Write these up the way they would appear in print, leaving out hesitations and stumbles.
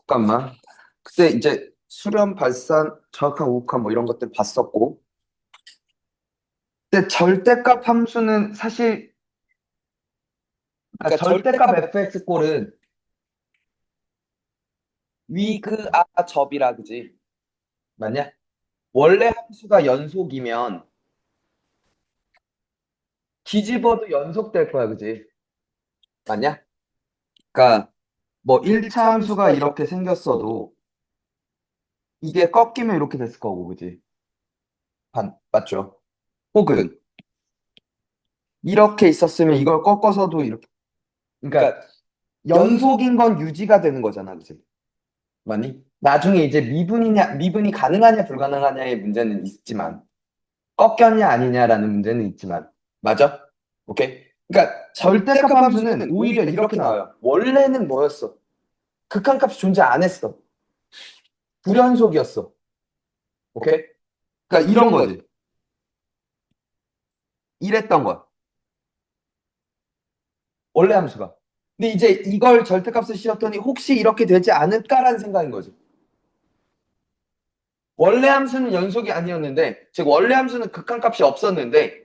잠깐만. 그때 이제 수렴, 발산, 정확한 우극한 뭐 이런 것들 봤었고. 근데 절대값 함수는 사실, 그러니까 절대값 fx 꼴은 위그 접이라 그지? 맞냐? 원래 함수가 연속이면 뒤집어도 연속될 거야, 그지? 맞냐? 그러니까 뭐 1차 함수가 이렇게 생겼어도 이게 꺾이면 이렇게 됐을 거고, 그지? 맞죠? 혹은 이렇게 있었으면 이걸 꺾어서도 이렇게. 그러니까 연속인 건 유지가 되는 거잖아, 그지? 맞니? 나중에 이제 미분이 가능하냐 불가능하냐의 문제는 있지만 꺾였냐 아니냐라는 문제는 있지만. 맞아? 오케이? 그러니까 절대값 함수는 오히려 이렇게 나와요. 원래는 뭐였어? 극한값이 존재 안 했어. 불연속이었어. 오케이? 그러니까 이런 거지. 이랬던 거야. 원래 함수가. 근데 이제 이걸 절대값을 씌웠더니 혹시 이렇게 되지 않을까라는 생각인 거지. 원래 함수는 연속이 아니었는데, 즉 원래 함수는 극한값이 없었는데,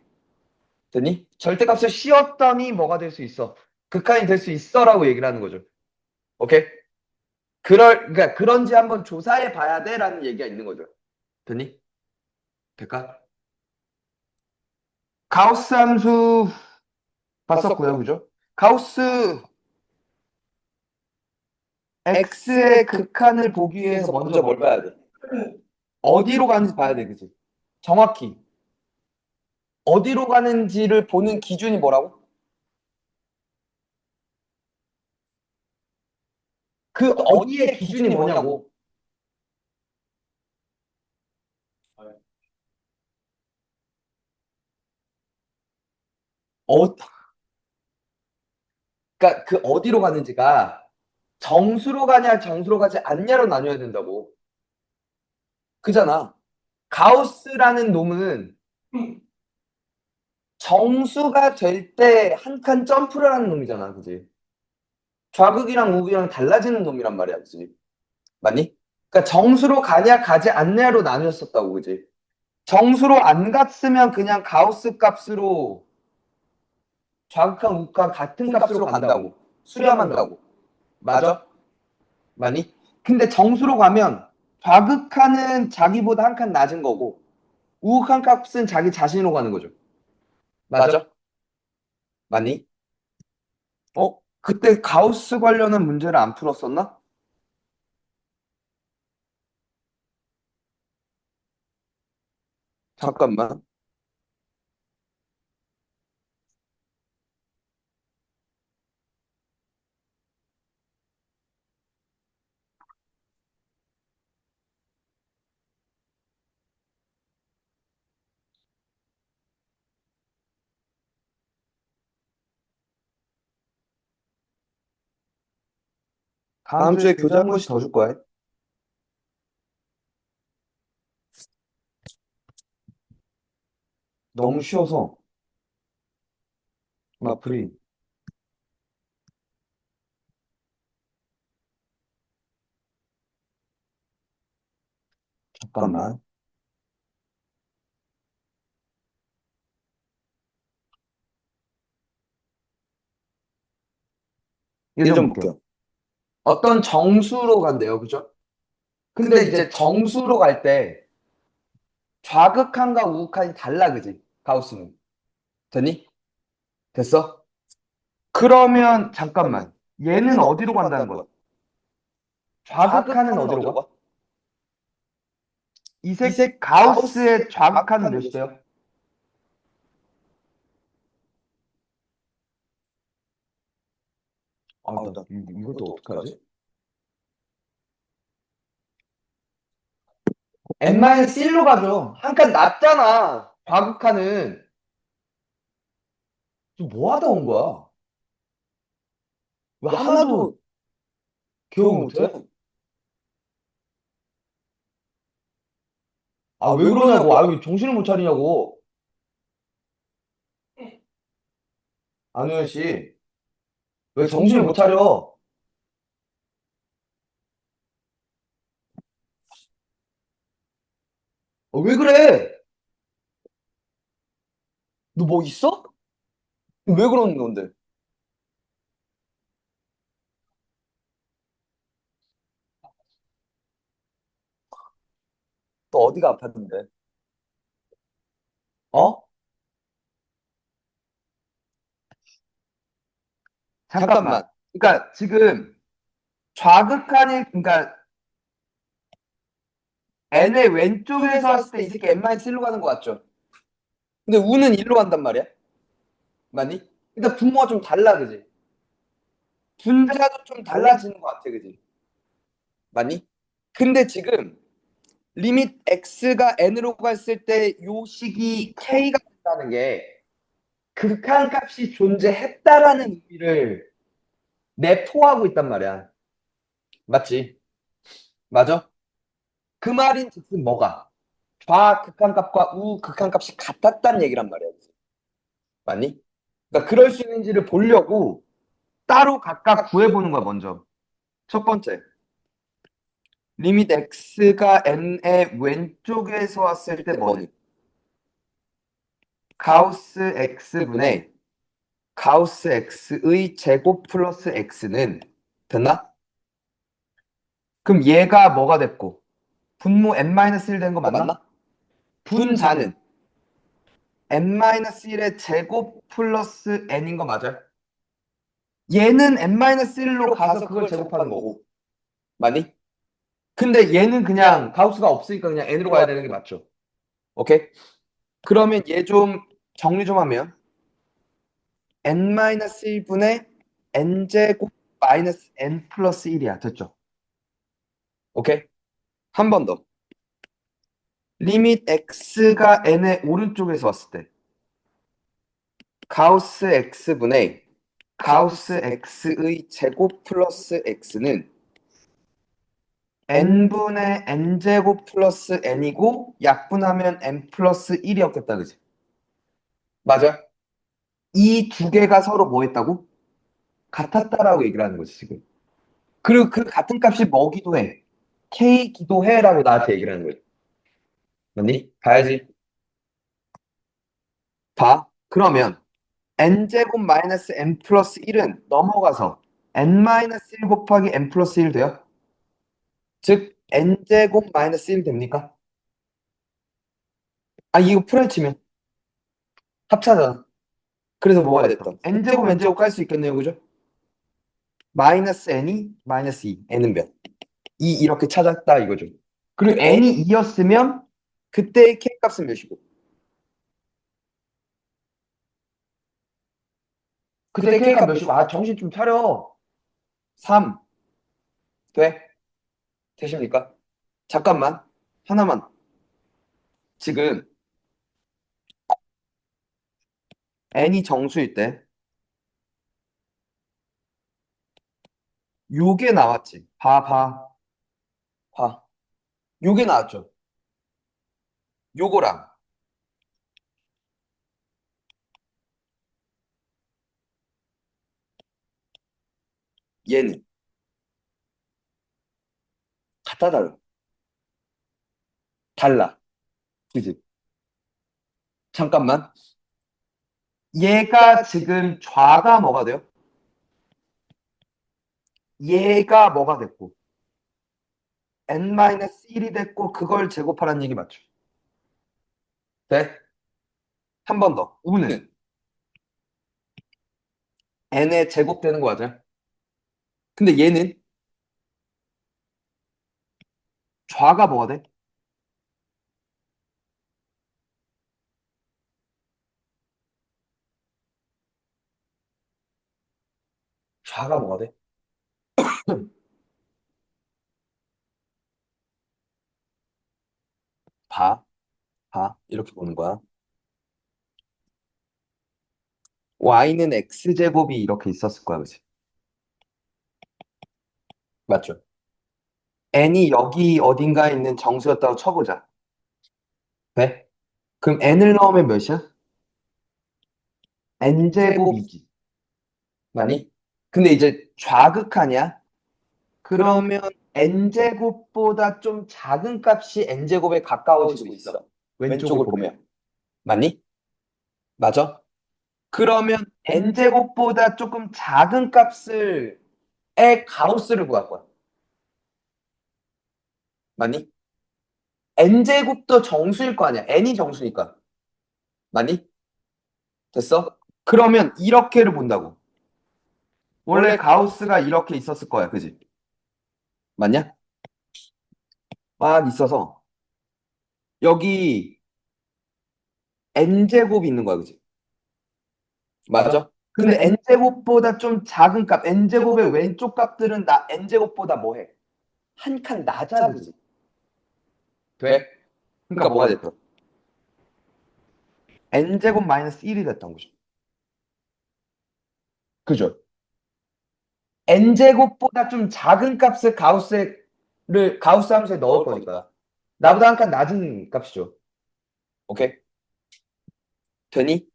됐니? 절대값을 씌웠더니 뭐가 될 수 있어? 극한이 될 수 있어라고 얘기를 하는 거죠. 오케이? 그러니까 그런지 한번 조사해 봐야 돼라는 얘기가 있는 거죠. 됐니? 될까? 가우스 함수 봤었고요, 그죠? 가우스 x의 극한을 보기 위해서 먼저 뭘 봐야 돼? 어디로 가는지 봐야 돼, 그지? 정확히 어디로 가는지를 보는 기준이 뭐라고? 그 어디의 기준이 뭐냐고. 어, 그러니까 그 어디로 가는지가 정수로 가냐 정수로 가지 않냐로 나뉘어야 된다고. 그잖아. 가우스라는 놈은 정수가 될 때 한 칸 점프를 하는 놈이잖아, 그지? 좌극이랑 우극이랑 달라지는 놈이란 말이야, 그지? 맞니? 그러니까 정수로 가냐 가지 않냐로 나뉘었었다고, 그지? 정수로 안 갔으면 그냥 가우스 값으로 좌극한 우극한 같은 값으로 간다고. 수렴한다고. 맞아? 맞니? 근데 정수로 가면 좌극한은 자기보다 한 칸 낮은 거고 우극한 값은 자기 자신으로 가는 거죠. 맞아? 맞니? 그때 가우스 관련한 문제를 안 풀었었나? 잠깐만. 다음 주에 교재 한 권씩 더 줄 거야. 너무 쉬워서. 마플이. 잠깐만. 1점 볼게요. 어떤 정수로 간대요, 그죠? 근데 이제 정수로 갈 때 좌극한과 우극한이 달라, 그지? 가우스는. 됐니? 됐어? 그러면 잠깐만. 얘는 어디로 간다는 거야? 좌극한은 어디로 가? 이색 가우스의 좌극한은 몇이에요? 나 이것도 어떡하지? n-1로 가죠. 한 칸 낮잖아. 좌극한은. 좀 뭐 하다 온 거야? 왜 하나도 기억 못해? 왜 그러냐고. 왜 정신을 못 차리냐고. 안우현 씨. 왜 정신을 못 차려? 왜 그래? 너 뭐 있어? 왜 그러는 건데? 또 어디가 아팠는데? 어? 잠깐만. 그러니까 지금 좌극한이, 그러니까 n의 왼쪽에서 왔을 때 이 새끼 n-1로 가는 거 같죠? 근데 우는 1로 간단 말이야? 맞니? 일단 분모가 좀 달라, 그지? 분자도 좀 달라지는 것 같아, 그지? 맞니? 근데 지금 리밋 x가 n으로 갔을 때 요 식이 k가 된다는 게 극한값이 존재했다라는 의미를 내포하고 있단 말이야. 맞지? 맞아? 그 말인 즉슨 뭐가? 좌극한값과 우극한값이 같았다는 얘기란 말이야. 맞니? 그러니까 그럴 수 있는지를 보려고 따로 각각 구해보는 거야, 먼저. 첫 번째, 리밋 x가 n의 왼쪽에서 왔을 때 뭐니? 가우스 x분의 가우스 x의 제곱 플러스 x는 됐나? 그럼 얘가 뭐가 됐고? 분모 n-1 된 거 맞나? 분자는 n-1의 제곱 플러스 n인 거 맞아요? 얘는 n-1로 가서 그걸 제곱하는 거고. 맞니? 근데 얘는 그냥 가우스가 없으니까 그냥 n으로 가야 되는 게 맞죠. 오케이? 그러면 얘 좀 정리 좀 하면 n-1분의 n제곱 마이너스 n 플러스 1이야. 됐죠? 오케이? 한 번 더. 리밋 x가 n의 오른쪽에서 왔을 때 가우스 x분의 가우스 x의 제곱 플러스 x는 n분의 n제곱 플러스 n이고 약분하면 n 플러스 1이었겠다. 그지? 맞아? 이 두 개가 서로 뭐 했다고? 같았다라고 얘기를 하는 거지, 지금. 그리고 그 같은 값이 뭐기도 해. k기도 해라고 나한테 얘기를 하는 거지. 맞니? 봐야지. 봐. 그러면 n제곱 마이너스 n 플러스 1은 넘어가서 n 마이너스 1 곱하기 n 플러스 1 돼요? 즉 n제곱 마이너스 1 됩니까? 아 이거 풀어치면 합차잖아. 그래서 뭐가 됐다? n제곱 n제곱 깔 수 있겠네요. 그죠? 마이너스 n이 마이너스 2. n은 몇? 2 이렇게 찾았다 이거죠. 그리고 n이 2였으면 그때의 k 값은 몇이고? 그때 k 값 몇이고? 아 정신 좀 차려. 3. 돼? 되십니까? 잠깐만. 하나만. 지금 n이 정수일 때 요게 나왔지. 봐. 요게 나왔죠. 요거랑 얘는 같아 달라. 달라. 그지? 잠깐만. 얘가 지금 좌가 뭐가 돼요? 얘가 뭐가 됐고 n-1이 됐고 그걸 제곱하라는 얘기 맞죠? 네? 한 번 더. 우는 n의 제곱되는 거 맞아요? 근데 얘는 좌가 뭐가 돼? 좌가 뭐가 돼? 봐. 이렇게 보는 거야. y는 x제곱이 이렇게 있었을 거야. 그지? 맞죠? n이 여기 어딘가에 있는 정수였다고 쳐보자. 네? 그럼 n을 넣으면 몇이야? n제곱이지. 맞니? 근데 이제 좌극하냐? 그러면 n제곱보다 좀 작은 값이 n제곱에 가까워지고 있어. 왼쪽을 보면. 맞니? 맞아? 그러면 n제곱보다 조금 작은 값을 의 가우스를 구할 거야. 맞니? n제곱도 정수일 거 아니야. n이 정수니까. 맞니? 됐어? 그러면 이렇게를 본다고. 원래 가우스가 이렇게 있었을 거야. 그지? 맞냐? 막 있어서 여기 n제곱이 있는 거야. 그지? 맞아? 근데 n제곱보다 좀 작은 값, n제곱의 왼쪽 값들은 n제곱보다 뭐해? 한 칸 낮아. 그지? 돼? 그러니까 뭐가 됐어? n제곱 마이너스 1이 됐던 거죠. 그죠? n제곱보다 좀 작은 값을 가우스 함수에 넣을 거니까. 나보다 한 칸 낮은 값이죠. 오케이? 되니?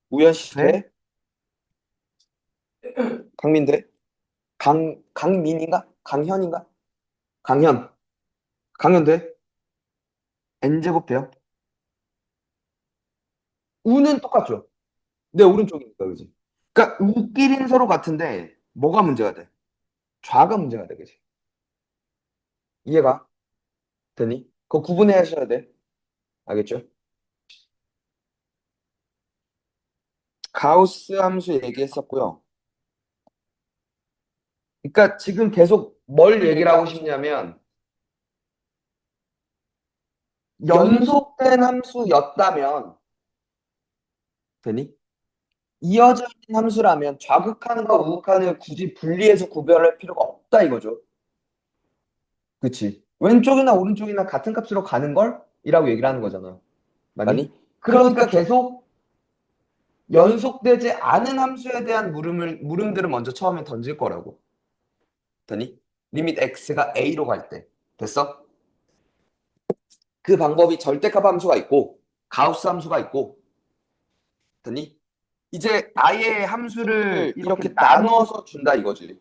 우연씨 돼? 강민 돼? 강민인가? 강현인가? 강현. 강현 돼? n제곱 돼요? 우는 똑같죠? 내 오른쪽이니까, 그지? 그러니까 우끼리는 서로 같은데 뭐가 문제가 돼? 좌가 문제가 돼, 그지? 이해가 되니? 그거 구분해 하셔야 돼. 알겠죠? 가우스 함수 얘기했었고요. 그러니까 지금 계속 뭘 얘기를 하고 싶냐면 연속된 함수였다면 되니? 이어져 있는 함수라면 좌극한과 우극한을 굳이 분리해서 구별할 필요가 없다 이거죠. 그치? 왼쪽이나 오른쪽이나 같은 값으로 가는 걸? 이라고 얘기를 하는 거잖아. 맞니? 그러니까 계속 연속되지 않은 함수에 대한 물음들을 먼저 처음에 던질 거라고. 되니? 리밋 x가 a로 갈 때. 됐어? 그 방법이 절대값 함수가 있고 가우스 함수가 있고 되니? 이제 아예 함수를 이렇게 나누어서 준다 이거지.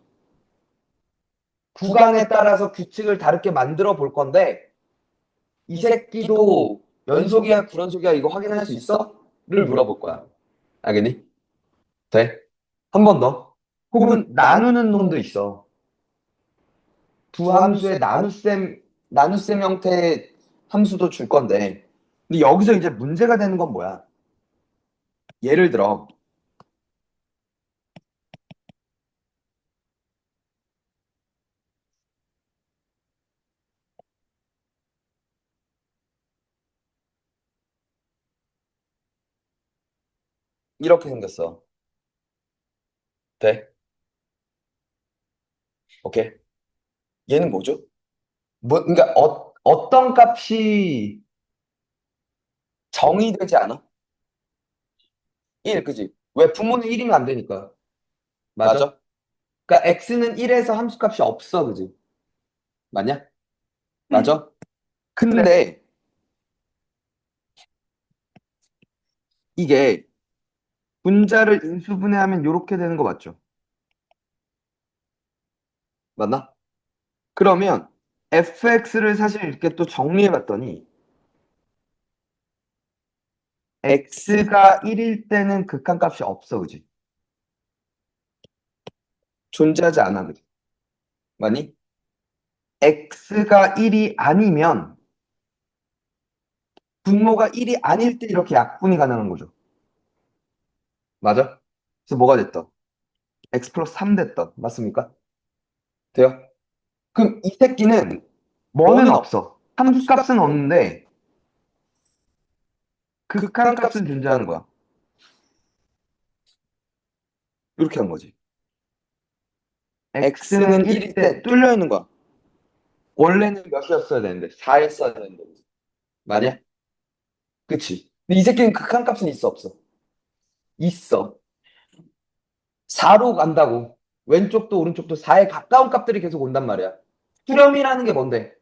구간에 따라서 규칙을 다르게 만들어 볼 건데 이 새끼도 연속이야 불연속이야 이거 확인할 수 있어? 를 물어볼 거야. 알겠니? 돼? 한 번 더. 혹은 나누는 놈도 있어. 두 함수의 나눗셈 형태의 함수도 줄 건데 근데 여기서 이제 문제가 되는 건 뭐야? 예를 들어 이렇게 생겼어. 돼? 오케이. 얘는 뭐죠? 그러니까 어떤 값이 정의되지 않아? 1, 그지? 왜 분모는 1이면 안 되니까. 맞아? 그러니까 x는 1에서 함수값이 없어, 그지? 맞냐? 맞아? 근데 이게 분자를 인수분해하면 이렇게 되는 거 맞죠? 맞나? 그러면 fx를 사실 이렇게 또 정리해 봤더니 x가 1일 때는 극한값이 없어, 그지? 존재하지 않아, 그지? 맞니? x가 1이 아니면 분모가 1이 아닐 때 이렇게 약분이 가능한 거죠. 맞아? 그래서 뭐가 됐다? x 플러스 3 됐다. 맞습니까? 돼요? 그럼 이 새끼는 뭐는 없어. 함수값은 없는데 극한값은 존재하는 거야. 이렇게 한 거지. x는 1일 때 뚫려 있는 거야. 원래는 몇이었어야 되는데 4였어야 되는데. 맞냐? 그치? 근데 이 새끼는 극한값은 있어 없어? 있어. 4로 간다고. 왼쪽도 오른쪽도 4에 가까운 값들이 계속 온단 말이야. 수렴이라는 게 뭔데?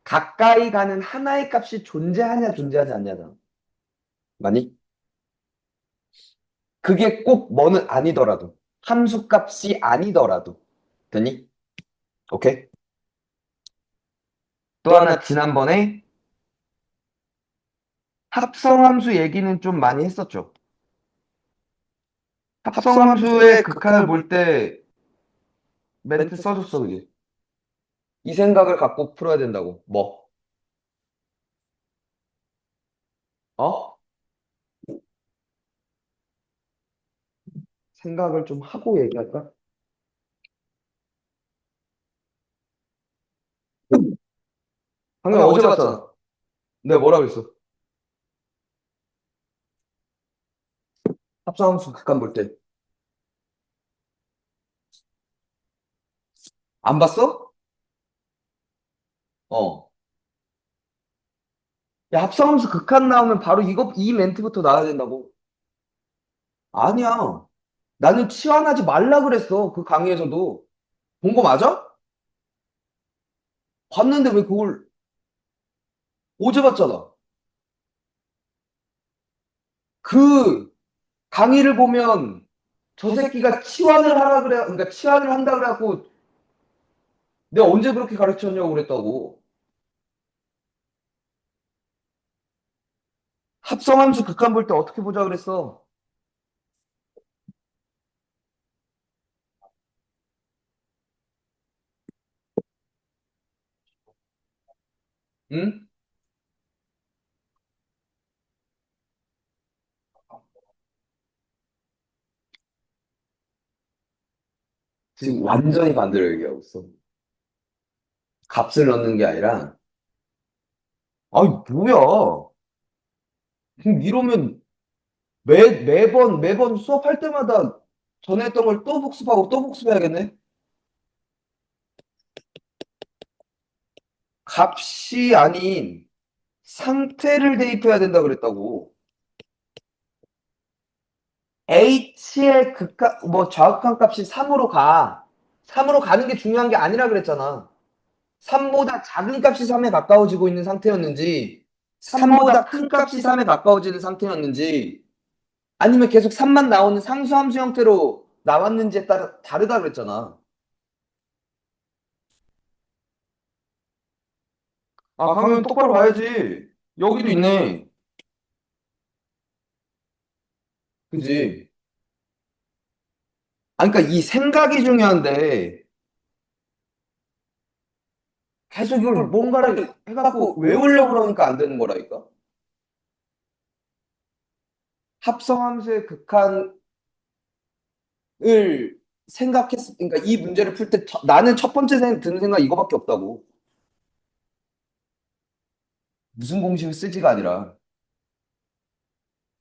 가까이 가는 하나의 값이 존재하냐 존재하지 않냐잖아. 맞니? 그게 꼭 뭐는 아니더라도 함수 값이 아니더라도 되니? 오케이? 또 하나 지난번에 합성함수 얘기는 좀 많이 했었죠. 합성함수의 극한을 볼 때 멘트 써줬어, 그지? 이 생각을 갖고 풀어야 된다고. 뭐? 어? 생각을 좀 하고 얘기할까? 방금 어제 봤잖아. 내가 뭐라 그랬어? 합성함수 극한 볼 때. 안 봤어? 어. 야, 합성함수 극한 나오면 바로 이 멘트부터 나와야 된다고. 아니야. 나는 치환하지 말라 그랬어. 그 강의에서도. 본 거 맞아? 봤는데 왜 그걸 어제 봤잖아. 그 강의를 보면 저 새끼가 치환을 하라 그래. 그러니까 치환을 한다 그래갖고 내가 언제 그렇게 가르쳤냐고 그랬다고. 합성함수 극한 볼 때 어떻게 보자 그랬어? 응? 지금 완전히 반대로 얘기하고 있어. 값을 넣는 게 아니라, 아이, 뭐야. 지금 이러면 매번 수업할 때마다 전에 했던 걸 또 복습하고 또 복습해야겠네? 값이 아닌 상태를 대입해야 된다 그랬다고. h의 극한, 뭐 좌극한 값이 3으로 가. 3으로 가는 게 중요한 게 아니라 그랬잖아. 3보다 작은 값이 3에 가까워지고 있는 상태였는지, 3보다 큰 값이 3에 가까워지는 상태였는지, 아니면 계속 3만 나오는 상수함수 형태로 나왔는지에 따라 다르다 그랬잖아. 아, 강연 똑바로 봐야지. 여기도 있네. 그지? 아, 그러니까 이 생각이 중요한데, 계속 이걸 뭔가를 해갖고 외우려고 그러니까 안 되는 거라니까? 합성함수의 극한을 그러니까 이 문제를 풀 때 나는 첫 번째 드는 생각 이거밖에 없다고. 무슨 공식을 쓰지가 아니라.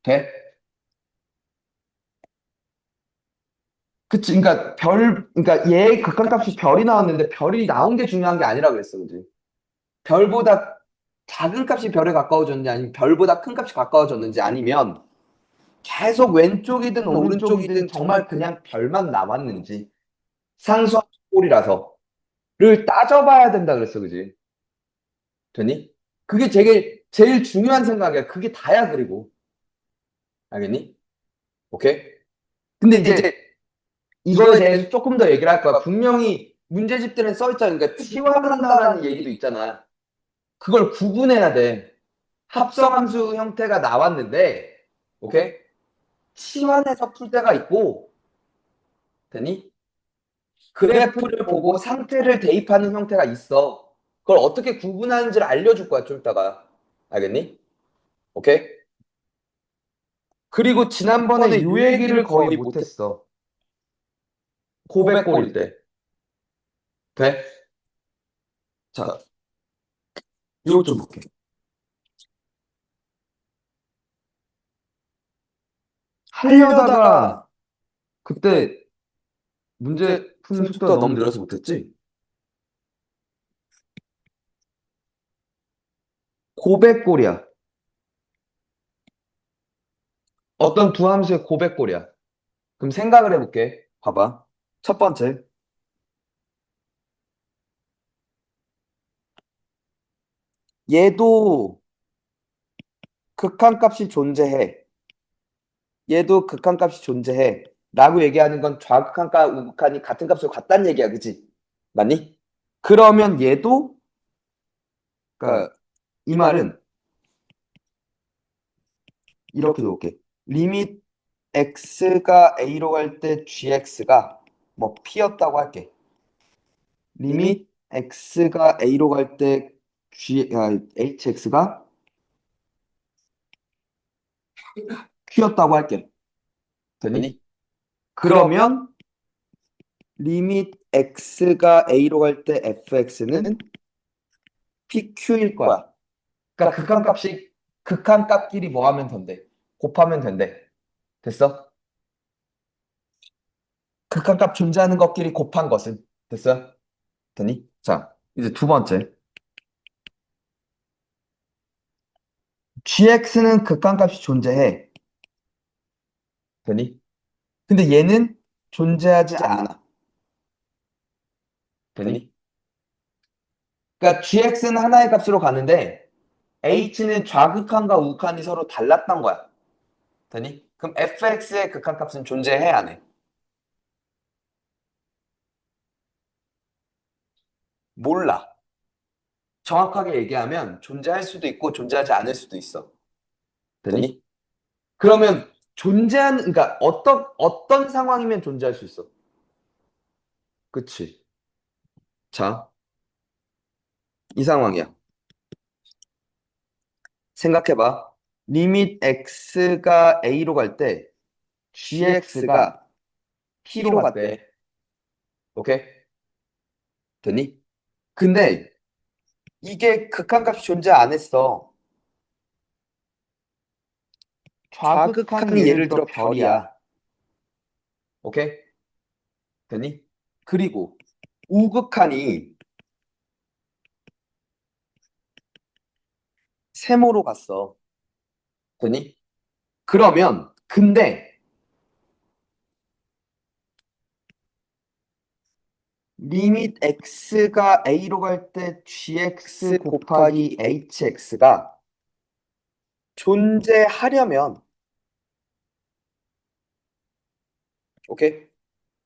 돼? 그치. 그러니까 그러니까 얘의 극한값이 별이 나왔는데 별이 나온 게 중요한 게 아니라 그랬어. 그지? 별보다 작은 값이 별에 가까워졌는지 아니면 별보다 큰 값이 가까워졌는지 아니면 계속 왼쪽이든 오른쪽이든 정말 그냥 별만 나왔는지 상수함수 꼴이라서를 따져봐야 된다 그랬어. 그지? 되니? 그게 제일 중요한 생각이야. 그게 다야, 그리고. 알겠니? 오케이? 근데 이제 이거에 대해서 조금 더 얘기를 할 거야. 분명히 문제집들은 써있잖아. 그러니까 치환한다라는 얘기도 있잖아. 그걸 구분해야 돼. 합성함수 형태가 나왔는데, 오케이? 치환해서 풀 때가 있고, 되니? 그래프를 보고 상태를 대입하는 형태가 있어. 그걸 어떻게 구분하는지를 알려줄 거야, 좀 이따가. 알겠니? 오케이? 그리고 지난번에 요 얘기를 거의 못했어. 고백골일 때. 돼? 자, 이것 좀 볼게. 하려다가 그때 문제 푸는 속도가 너무 느려서 못했지? 고백골이야. 어떤 두 함수의 고백골이야. 그럼 생각을 해볼게. 봐봐. 첫 번째. 얘도 극한값이 존재해. 얘도 극한값이 존재해. 라고 얘기하는 건 좌극한과 우극한이 같은 값을 같다는 얘기야. 그지? 맞니? 그러면 얘도, 그러니까 이 말은 이렇게 놓을게. 리밋 x가 a로 갈 때 gx가 뭐 p였다고 할게. 리밋 x가 a로 갈 때 hx가 q였다고 할게. 되니? 그러면 리밋 x가 a로 갈 때 fx는 pq일 거야. 그러니까 극한값이 극한값끼리 뭐 하면 된대? 곱하면 된대. 됐어? 극한값 존재하는 것끼리 곱한 것은 됐어? 되니? 자, 이제 두 번째. gx는 극한값이 존재해. 되니? 근데 얘는 존재하지 않아. 되니? 그러니까 gx는 하나의 값으로 가는데 h는 좌극한과 우극한이 서로 달랐던 거야. 되니? 그럼 fx의 극한값은 존재해 안 해? 몰라. 정확하게 얘기하면 존재할 수도 있고 존재하지 않을 수도 있어. 되니? 그러면 존재하는 그러니까 어떤 상황이면 존재할 수 있어? 그치? 자, 이 상황이야. 생각해봐. 리밋 x가 a로 갈 때 gx가 t로 갔대. 오케이? 되니? 근데 이게 극한값이 존재 안 했어. 좌극한이 예를 들어 별이야. 오케이? 되니? 그리고 우극한이 세모로 갔어. 되니? 그러면 근데 리밋 x가 a로 갈 때 gx 곱하기 hx가 존재하려면 오케이?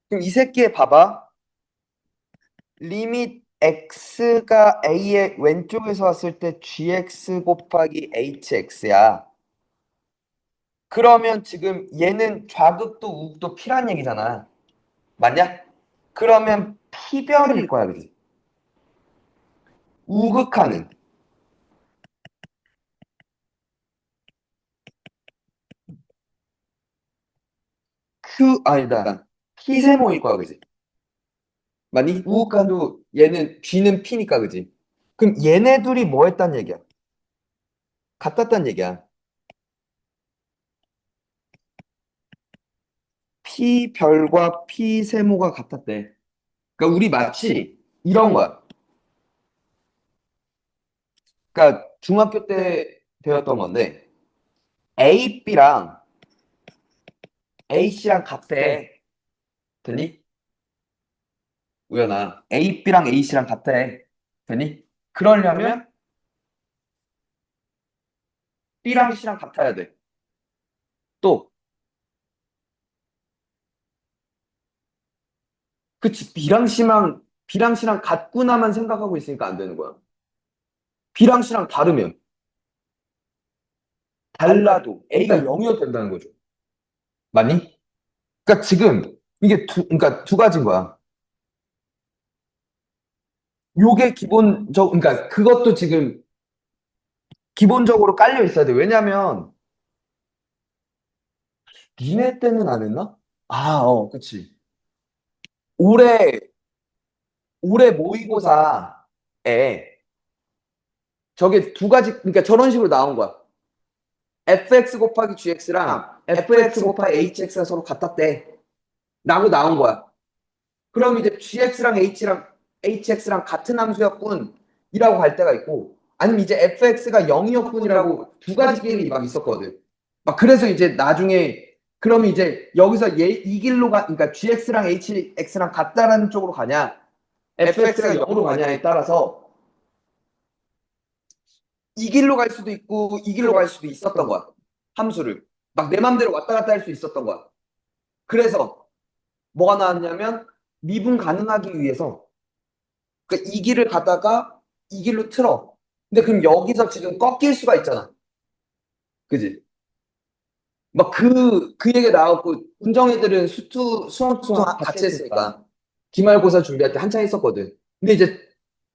그럼 이 새끼에 봐봐. 리밋 x가 a의 왼쪽에서 왔을 때 gx 곱하기 hx야. 그러면 지금 얘는 좌극도 우극도 p란 얘기잖아. 맞냐? 그러면 p별일 거야, 그지? 우극하는 아니다. p세모일 거야, 그지? 맞니? 우극한도 얘는 G는 P니까 그지? 그럼 얘네 둘이 뭐 했단 얘기야? 같았단 얘기야. P별과 P세모가 같았대. 그러니까 우리 마치 이런 거야. 그러니까 중학교 때 배웠던 건데 A, B랑 A씨랑 같아. 되니? 우연아. A, B랑 A씨랑 같아. 되니? 그러려면 B랑 C랑 같아야 돼. 또 그치 B랑 C랑 같구나만 생각하고 있으니까 안 되는 거야. B랑 C랑 다르면 달라도 A가 0이어도 된다는 거죠. 맞니? 그러니까 지금 이게 그러니까 두 가지인 거야. 요게 그러니까 그것도 지금 기본적으로 깔려 있어야 돼. 왜냐면 니네 때는 안 했나? 그치. 올해 모의고사에 저게 두 가지 그러니까 저런 식으로 나온 거야. fx 곱하기 gx랑 fx 곱하기 hx가 서로 같았대. 라고 나온 거야. 그럼 이제 gx랑 hx랑 같은 함수였군이라고 갈 때가 있고 아니면 이제 fx가 0이었군이라고 두 가지 게임이 막 있었거든. 막 그래서 이제 나중에 그러면 이제 여기서 이 길로 그러니까 gx랑 hx랑 같다라는 쪽으로 가냐 fx가 0으로 가냐에 따라서 이 길로 갈 수도 있고 이 길로 갈 수도 있었던 거야. 함수를. 막 내 맘대로 왔다 갔다 할 수 있었던 거야. 그래서 뭐가 나왔냐면 미분 가능하기 위해서 그러니까 이 길을 가다가 이 길로 틀어. 근데 그럼 여기서 지금 꺾일 수가 있잖아. 그지? 막 그 얘기 나왔고, 운정이들은 수험 같이 했으니까. 기말고사 준비할 때 한창 했었거든. 근데 이제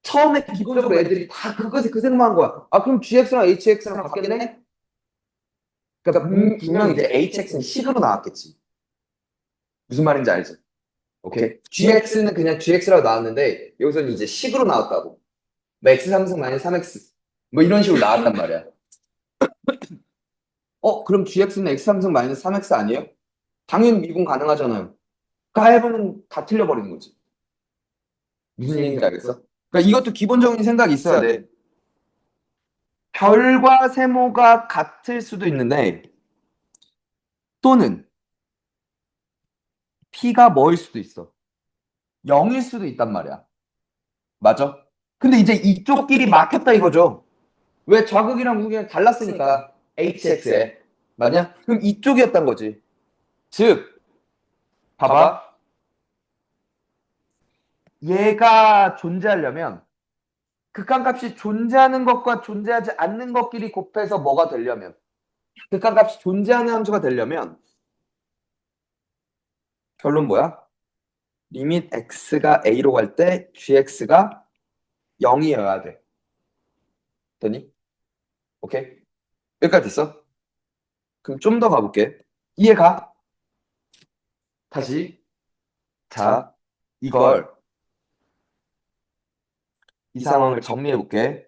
처음에 기본적으로 애들이 다 그것에 그 생각만 한 거야. 아, 그럼 GX랑 HX랑 바뀌네? 그러니까 분명 이제 HX는 식으로 나왔겠지. 무슨 말인지 알지? 오케이? GX는 그냥 GX라고 나왔는데, 여기서는 이제 식으로 나왔다고. 뭐 X 삼승 마이너스 3X. 뭐 이런 식으로 나왔단 말이야. 그럼 GX는 X 삼승 마이너스 3X 아니에요? 당연히 미분 가능하잖아요. 해보면 다 틀려버리는 거지. 무슨 얘기인지 알겠어? 그러니까 이것도 기본적인 생각이 있어야 돼. 별과 세모가 같을 수도 있는데, 또는 P가 뭐일 수도 있어. 0일 수도 있단 말이야. 맞아? 근데 이제 이쪽 길이 막혔다 이거죠. 왜 좌극이랑 우극이랑 달랐으니까 HX에. 맞냐? 그럼 이쪽이었단 거지. 즉, 봐봐. 얘가 존재하려면 극한값이 존재하는 것과 존재하지 않는 것끼리 곱해서 뭐가 되려면 극한값이 존재하는 함수가 되려면 결론 뭐야? 리밋 x가 a로 갈 때 gx가 0이어야 돼. 되니? 오케이? 여기까지 됐어? 그럼 좀 더 가볼게. 이해가? 다시. 자, 이 상황을 정리해 볼게.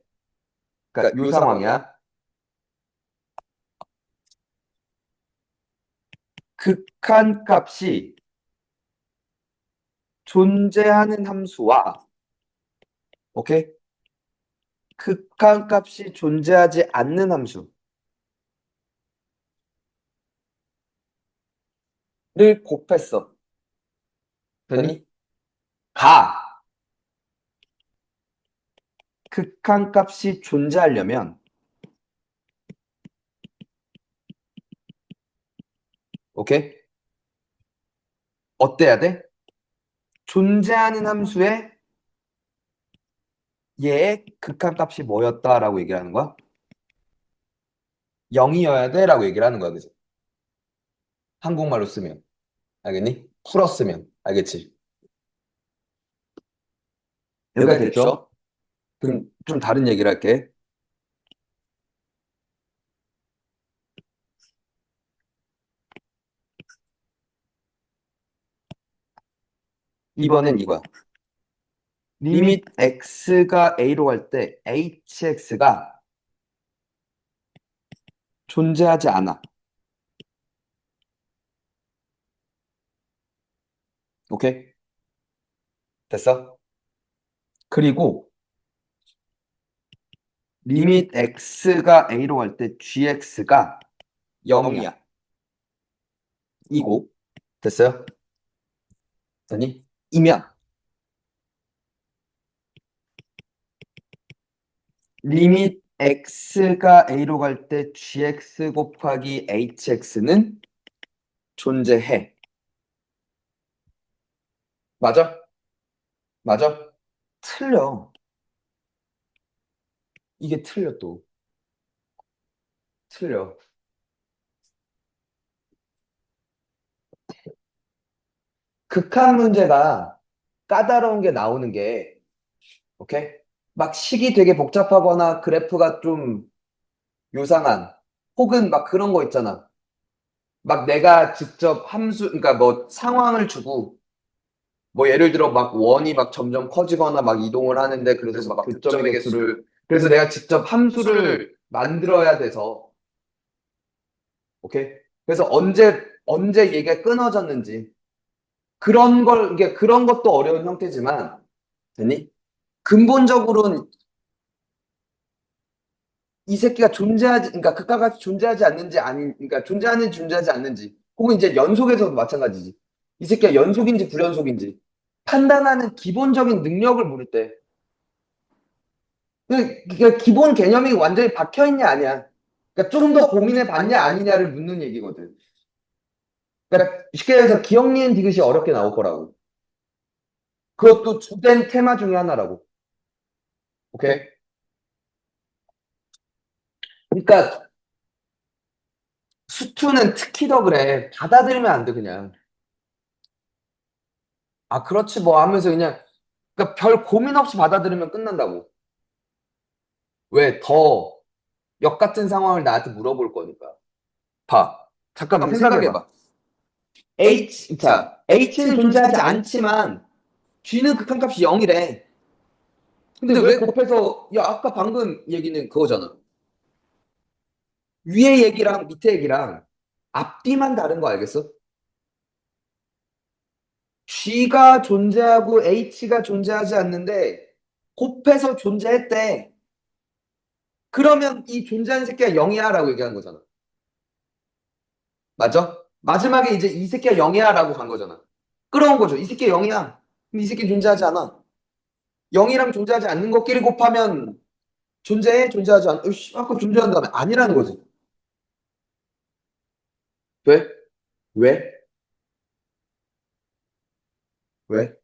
그러니까 이 상황이야. 극한값이 존재하는 함수와 오케이? 극한값이 존재하지 않는 함수를 곱했어. 되니? 가. 극한값이 존재하려면 오케이? 어때야 돼? 존재하는 함수의 얘의 극한값이 뭐였다라고 얘기를 하는 거야? 0이어야 돼라고 얘기를 하는 거야. 그지? 한국말로 쓰면. 알겠니? 풀었으면. 알겠지? 여기까지 됐죠? 그럼 좀 다른 얘기를 할게. 이번엔 이거야. 리밋 x가 a로 갈 때 hx가 존재하지 않아. 오케이? 됐어? 그리고 리밋 x가 a로 갈 때 gx가 0이야. 이고 됐어요? 됐니? 이면 리밋 x가 a로 갈 때 gx 곱하기 hx는 존재해. 맞아? 맞아? 틀려. 이게 틀려 또. 틀려. 극한 문제가 까다로운 게 나오는 게 오케이? 막 식이 되게 복잡하거나 그래프가 좀 요상한 혹은 막 그런 거 있잖아. 막 내가 직접 함수 그러니까 뭐 상황을 주고 뭐 예를 들어 막 원이 막 점점 커지거나 막 이동을 하는데 그래서 막 교점의 개수를 그래서 내가 직접 함수를 만들어야 돼서 오케이? 그래서 언제 얘기가 끊어졌는지 그런 걸 이게 그런 것도 어려운 형태지만 되니? 근본적으로는 이 새끼가 존재하지 그러니까 극과 같이 존재하지 않는지 아니 그러니까 존재하는지 존재하지 않는지 혹은 이제 연속에서도 마찬가지지. 이 새끼가 연속인지 불연속인지 판단하는 기본적인 능력을 물을 때 그러니까 기본 개념이 완전히 박혀 있냐 아니야. 그러니까 좀 더 고민해 봤냐 아니냐를 묻는 얘기거든. 그러니까 쉽게 해서 기억 니은 디귿이 어렵게 나올 거라고. 그것도 주된 테마 중에 하나라고. 오케이? 그러니까 수투는 특히 더 그래. 받아들이면 안 돼, 그냥. 아, 그렇지 뭐 하면서 그냥 그러니까 별 고민 없이 받아들이면 끝난다고. 왜? 더 역 같은 상황을 나한테 물어볼 거니까. 봐. 잠깐만 생각해봐. H는 존재하지 않지만 G는 극한값이 0이래. 근데 왜 곱해서 야 아까 방금 얘기는 그거잖아. 위에 얘기랑 밑에 얘기랑 앞뒤만 다른 거 알겠어? G가 존재하고 H가 존재하지 않는데 곱해서 존재했대. 그러면 이 존재하는 새끼가 0이야 라고 얘기한 거잖아. 맞아? 마지막에 이제 이 새끼가 0이야 라고 간 거잖아. 끌어온 거죠. 이 새끼가 0이야. 근데 이 새끼 존재하지 않아. 0이랑 존재하지 않는 것끼리 곱하면 존재해? 존재하지 않아? 으씨, 아까 존재한다며. 아니라는 거지. 왜? 왜? 왜?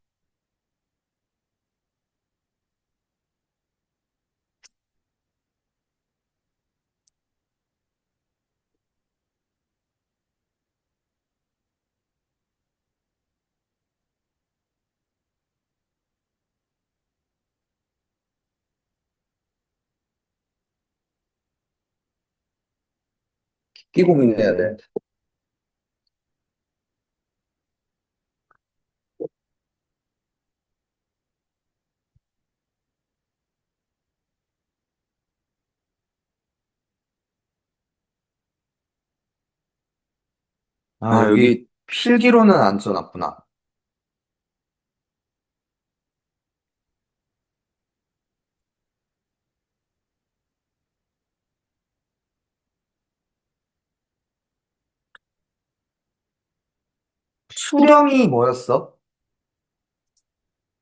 깊게 고민해야 돼. 아, 여기 필기로는 안 써놨구나. 수렴이 뭐였어?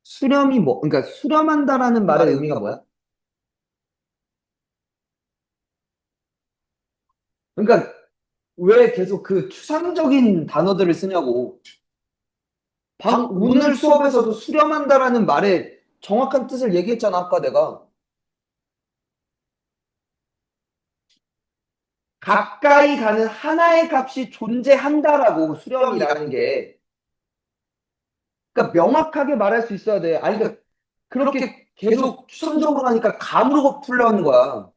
수렴이 뭐, 그러니까 수렴한다라는 말의 의미가 뭐야? 그러니까 왜 계속 그 추상적인 단어들을 쓰냐고. 오늘 수업에서도 수렴한다라는 말의 정확한 뜻을 얘기했잖아, 아까 내가. 가까이 가는 하나의 값이 존재한다라고 수렴이라는 게. 그러니까 명확하게 말할 수 있어야 돼. 아니, 그러니까 그렇게 계속 추상적으로 하니까 감으로 풀려는 거야.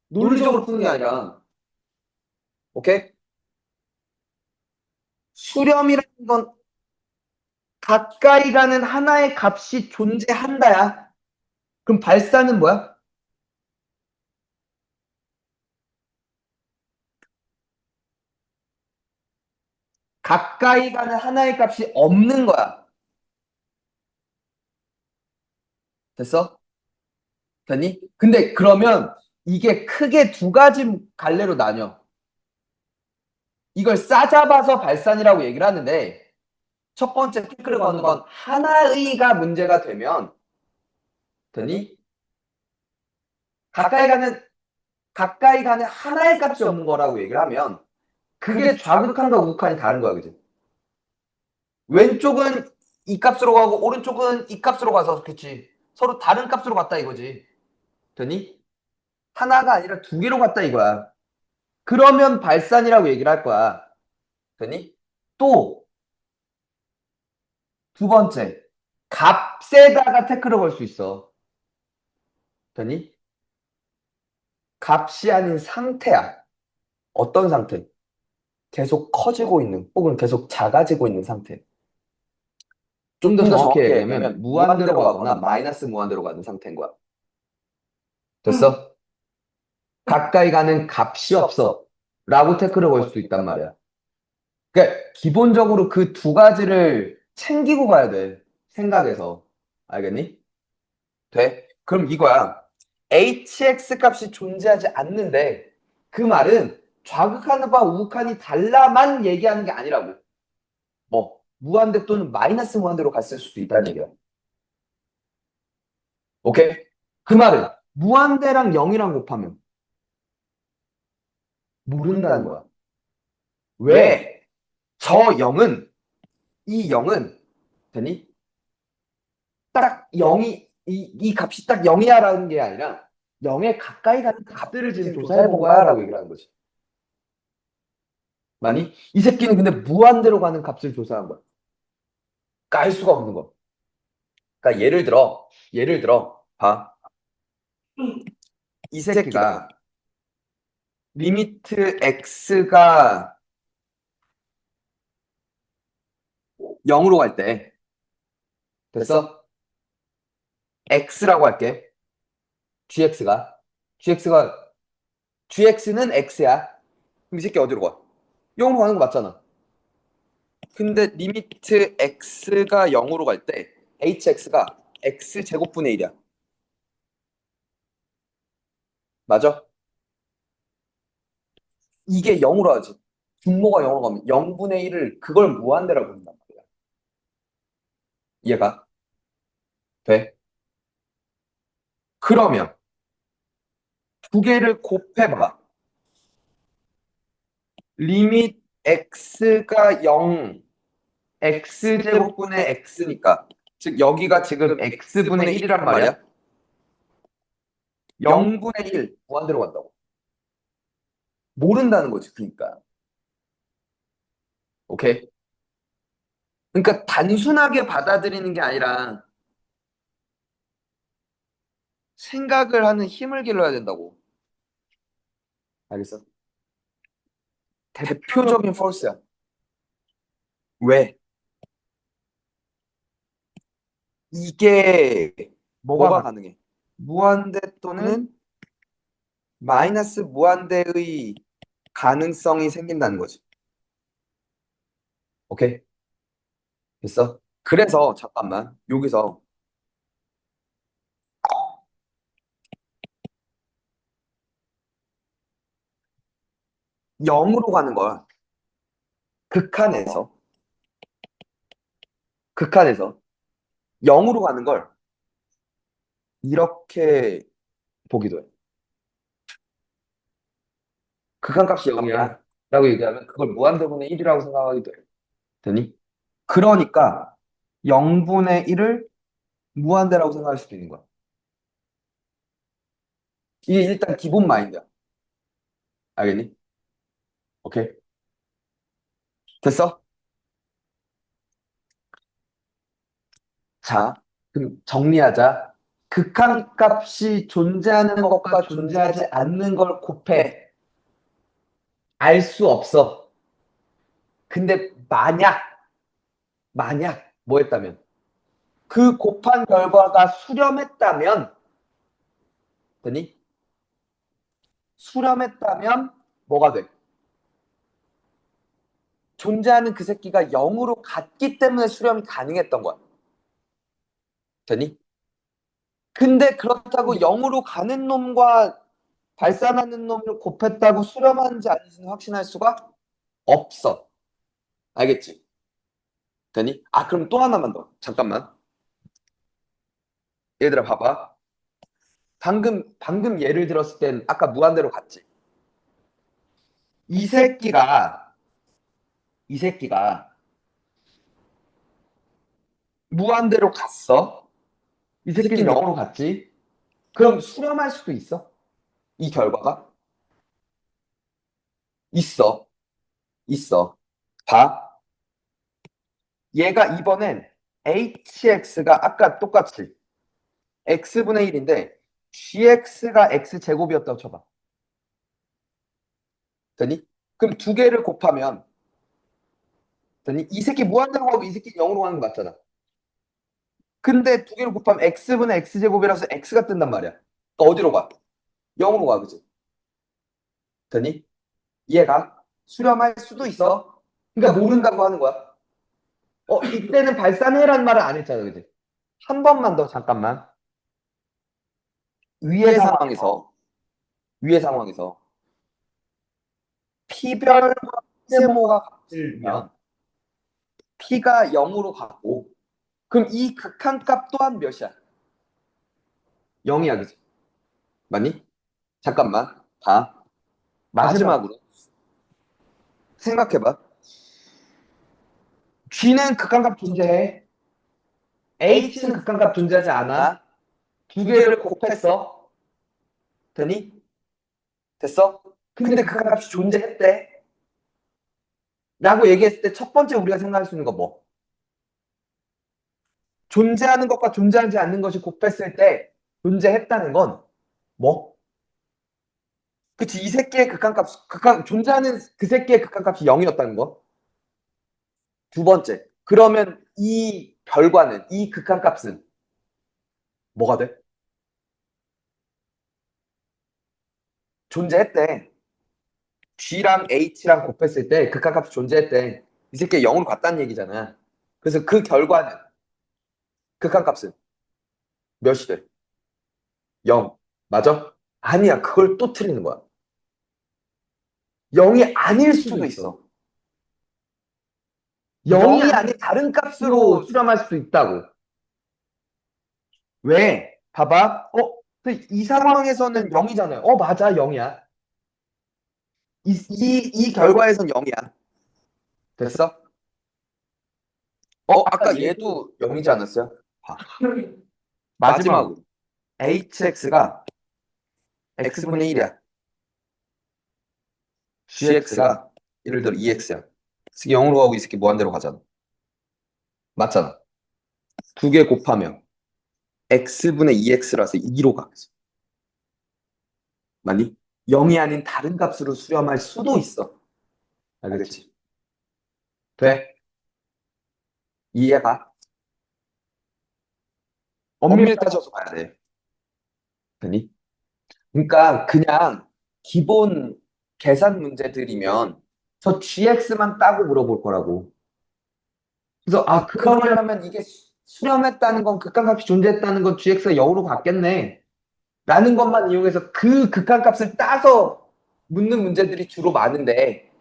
논리적으로 푸는 게 아니라. 오케이? 수렴이라는 건 가까이 가는 하나의 값이 존재한다야. 그럼 발사는 뭐야? 가까이 가는 하나의 값이 없는 거야. 됐어? 됐니? 근데 그러면 이게 크게 두 가지 갈래로 나뉘어. 이걸 싸잡아서 발산이라고 얘기를 하는데 첫 번째 태클을 거는 건 하나의가 문제가 되면 되니? 가까이 가는 하나의 값이 없는 거라고 얘기를 하면 그게 좌극한과 우극한이 다른 거야, 그지? 왼쪽은 이 값으로 가고 오른쪽은 이 값으로 가서 그치? 서로 다른 값으로 갔다 이거지. 되니? 하나가 아니라 두 개로 갔다 이거야. 그러면 발산이라고 얘기를 할 거야. 되니? 또 두 번째, 값에다가 태클을 걸 수 있어. 되니? 값이 아닌 상태야. 어떤 상태? 계속 커지고 있는, 혹은 계속 작아지고 있는 상태. 좀 더 정확히 얘기하면 무한대로 가거나 마이너스 무한대로 가는 상태인 거야. 됐어? 가까이 가는 값이 없어. 라고 태클을 걸 수도 있단 말이야. 그러니까 기본적으로 그 두 가지를 챙기고 가야 돼. 생각에서. 알겠니? 돼? 그럼 이거야. hx 값이 존재하지 않는데 그 말은 좌극한과 우극한이 달라만 얘기하는 게 아니라고. 뭐 무한대 또는 마이너스 무한대로 갔을 수도 있다는 얘기야. 오케이? 그 말은 무한대랑 0이랑 곱하면 모른다는 거야. 왜? 저 0은 이 0은 되니? 딱 0이 이 값이 딱 0이야라는 게 아니라 0에 가까이 가는 값들을 지금 조사해 본 거야라고 얘기를 하는 거지. 많이? 이 새끼는 근데 무한대로 가는 값을 조사한 거야. 깔 수가 없는 거. 그러니까 예를 들어, 봐. 이 새끼가 리미트 x가 0으로 갈 때, 됐어? x라고 할게. gx가. gx가, gx는 x야. 그럼 이 새끼 어디로 가? 0으로 가는 거 맞잖아. 근데 리미트 x가 0으로 갈 때, hx가 x제곱분의 1이야. 맞아? 이게 0으로 하지. 분모가 0으로 가면 0분의 1을 그걸 무한대라고 부른단 말이야. 이해가 돼? 그러면 두 개를 곱해봐. 리밋 x가 0, x제곱분의 x니까. 즉 여기가 지금 x분의 1이란 말이야. 0분의 1 무한대로 간다고. 모른다는 거지, 그러니까. 오케이? 그러니까 단순하게 받아들이는 게 아니라 생각을 하는 힘을 길러야 된다고. 알겠어? 대표적인 펄스야. 왜? 이게 뭐가 가능해? 무한대 또는 마이너스 무한대의 가능성이 생긴다는 거지. 오케이? 됐어? 그래서 잠깐만 여기서 0으로 가는 걸 극한에서 극한에서 0으로 가는 걸 이렇게 보기도 해. 극한값이 0이야 라고 얘기하면 그걸 무한대분의 1이라고 생각하기도 해. 되니? 그러니까 0분의 1을 무한대라고 생각할 수도 있는 거야. 이게 일단 기본 마인드야. 알겠니? 오케이? 됐어? 자, 그럼 정리하자. 극한값이 존재하는 것과 존재하지 않는 걸 곱해. 알 수 없어. 근데 만약 뭐 했다면? 그 곱한 결과가 수렴했다면, 되니? 수렴했다면 뭐가 돼? 존재하는 그 새끼가 0으로 갔기 때문에 수렴이 가능했던 거야. 되니? 근데 그렇다고 0으로 가는 놈과 발산하는 놈을 곱했다고 수렴하는지 아닌지는 확신할 수가 없어. 알겠지? 되니? 아, 그럼 또 하나만 더. 잠깐만. 얘들아, 봐봐. 방금 예를 들었을 땐 아까 무한대로 갔지. 이 새끼가, 이 새끼가 무한대로 갔어. 이 새끼는 0으로 갔지. 그럼 수렴할 수도 있어. 이 결과가? 있어. 있어. 봐. 얘가 이번엔 hx가 아까 똑같이 x분의 1인데 gx가 x제곱이었다고 쳐봐. 되니? 그럼 두 개를 곱하면 되니? 이 새끼 무한대로 가고 이 새끼 0으로 가는 거 맞잖아. 근데 두 개를 곱하면 x분의 x제곱이라서 x가 뜬단 말이야. 그러니까 어디로 가? 0으로 가, 그지? 되니? 얘가 수렴할 수도 있어. 그러니까 모른다고 하는 거야. 이때는 발산해라는 말을 안 했잖아, 그지? 한 번만 더 잠깐만. 위의 상황에서 위의 상황에서 P별 세모가 같으면 P가 0으로 가고 그럼 이 극한값 또한 몇이야? 0이야, 그지? 맞니? 잠깐만. 봐. 마지막으로 생각해봐. G는 극한값 존재해. H는 극한값 존재하지 않아. 두 개를 곱했어. 되니? 됐어? 근데 극한값이 존재했대. 라고 얘기했을 때 첫 번째 우리가 생각할 수 있는 거 뭐? 존재하는 것과 존재하지 않는 것이 곱했을 때 존재했다는 건 뭐? 그치, 이 새끼의 극한값, 존재하는 그 새끼의 극한값이 0이었다는 거. 두 번째. 그러면 이 결과는, 이 극한값은 뭐가 돼? 존재했대. G랑 H랑 곱했을 때 극한값이 존재했대. 이 새끼가 0으로 갔다는 얘기잖아. 그래서 그 결과는, 극한값은 몇이 돼? 0. 맞아? 아니야. 그걸 또 틀리는 거야. 0이 아닐 수도 있어. 0이 아닌 다른 값으로 수렴할 수 있다고. 왜? 봐봐. 이 상황에서는 0이잖아요. 맞아. 0이야. 이 결과에선 0이야. 됐어? 아까 얘도 0이지 않았어요? 봐. 마지막으로. hx가 x분의 1이야. gx가 예를 들어 2x야. 이 새끼 0으로 가고 이 새끼 무한대로 가잖아. 맞잖아. 두 개 곱하면 x분의 2x라서 2로 가겠어. 맞니? 0이 아닌 다른 값으로 수렴할 수도 있어. 알겠지? 돼? 이해가? 엄밀히 따져서 봐야 돼. 되니? 그러니까 그냥 기본 계산 문제들이면 저 gx만 따고 물어볼 거라고. 그래서 그러려면 이게 수렴했다는 건 극한값이 존재했다는 건 gx가 0으로 갔겠네. 라는 것만 이용해서 그 극한값을 따서 묻는 문제들이 주로 많은데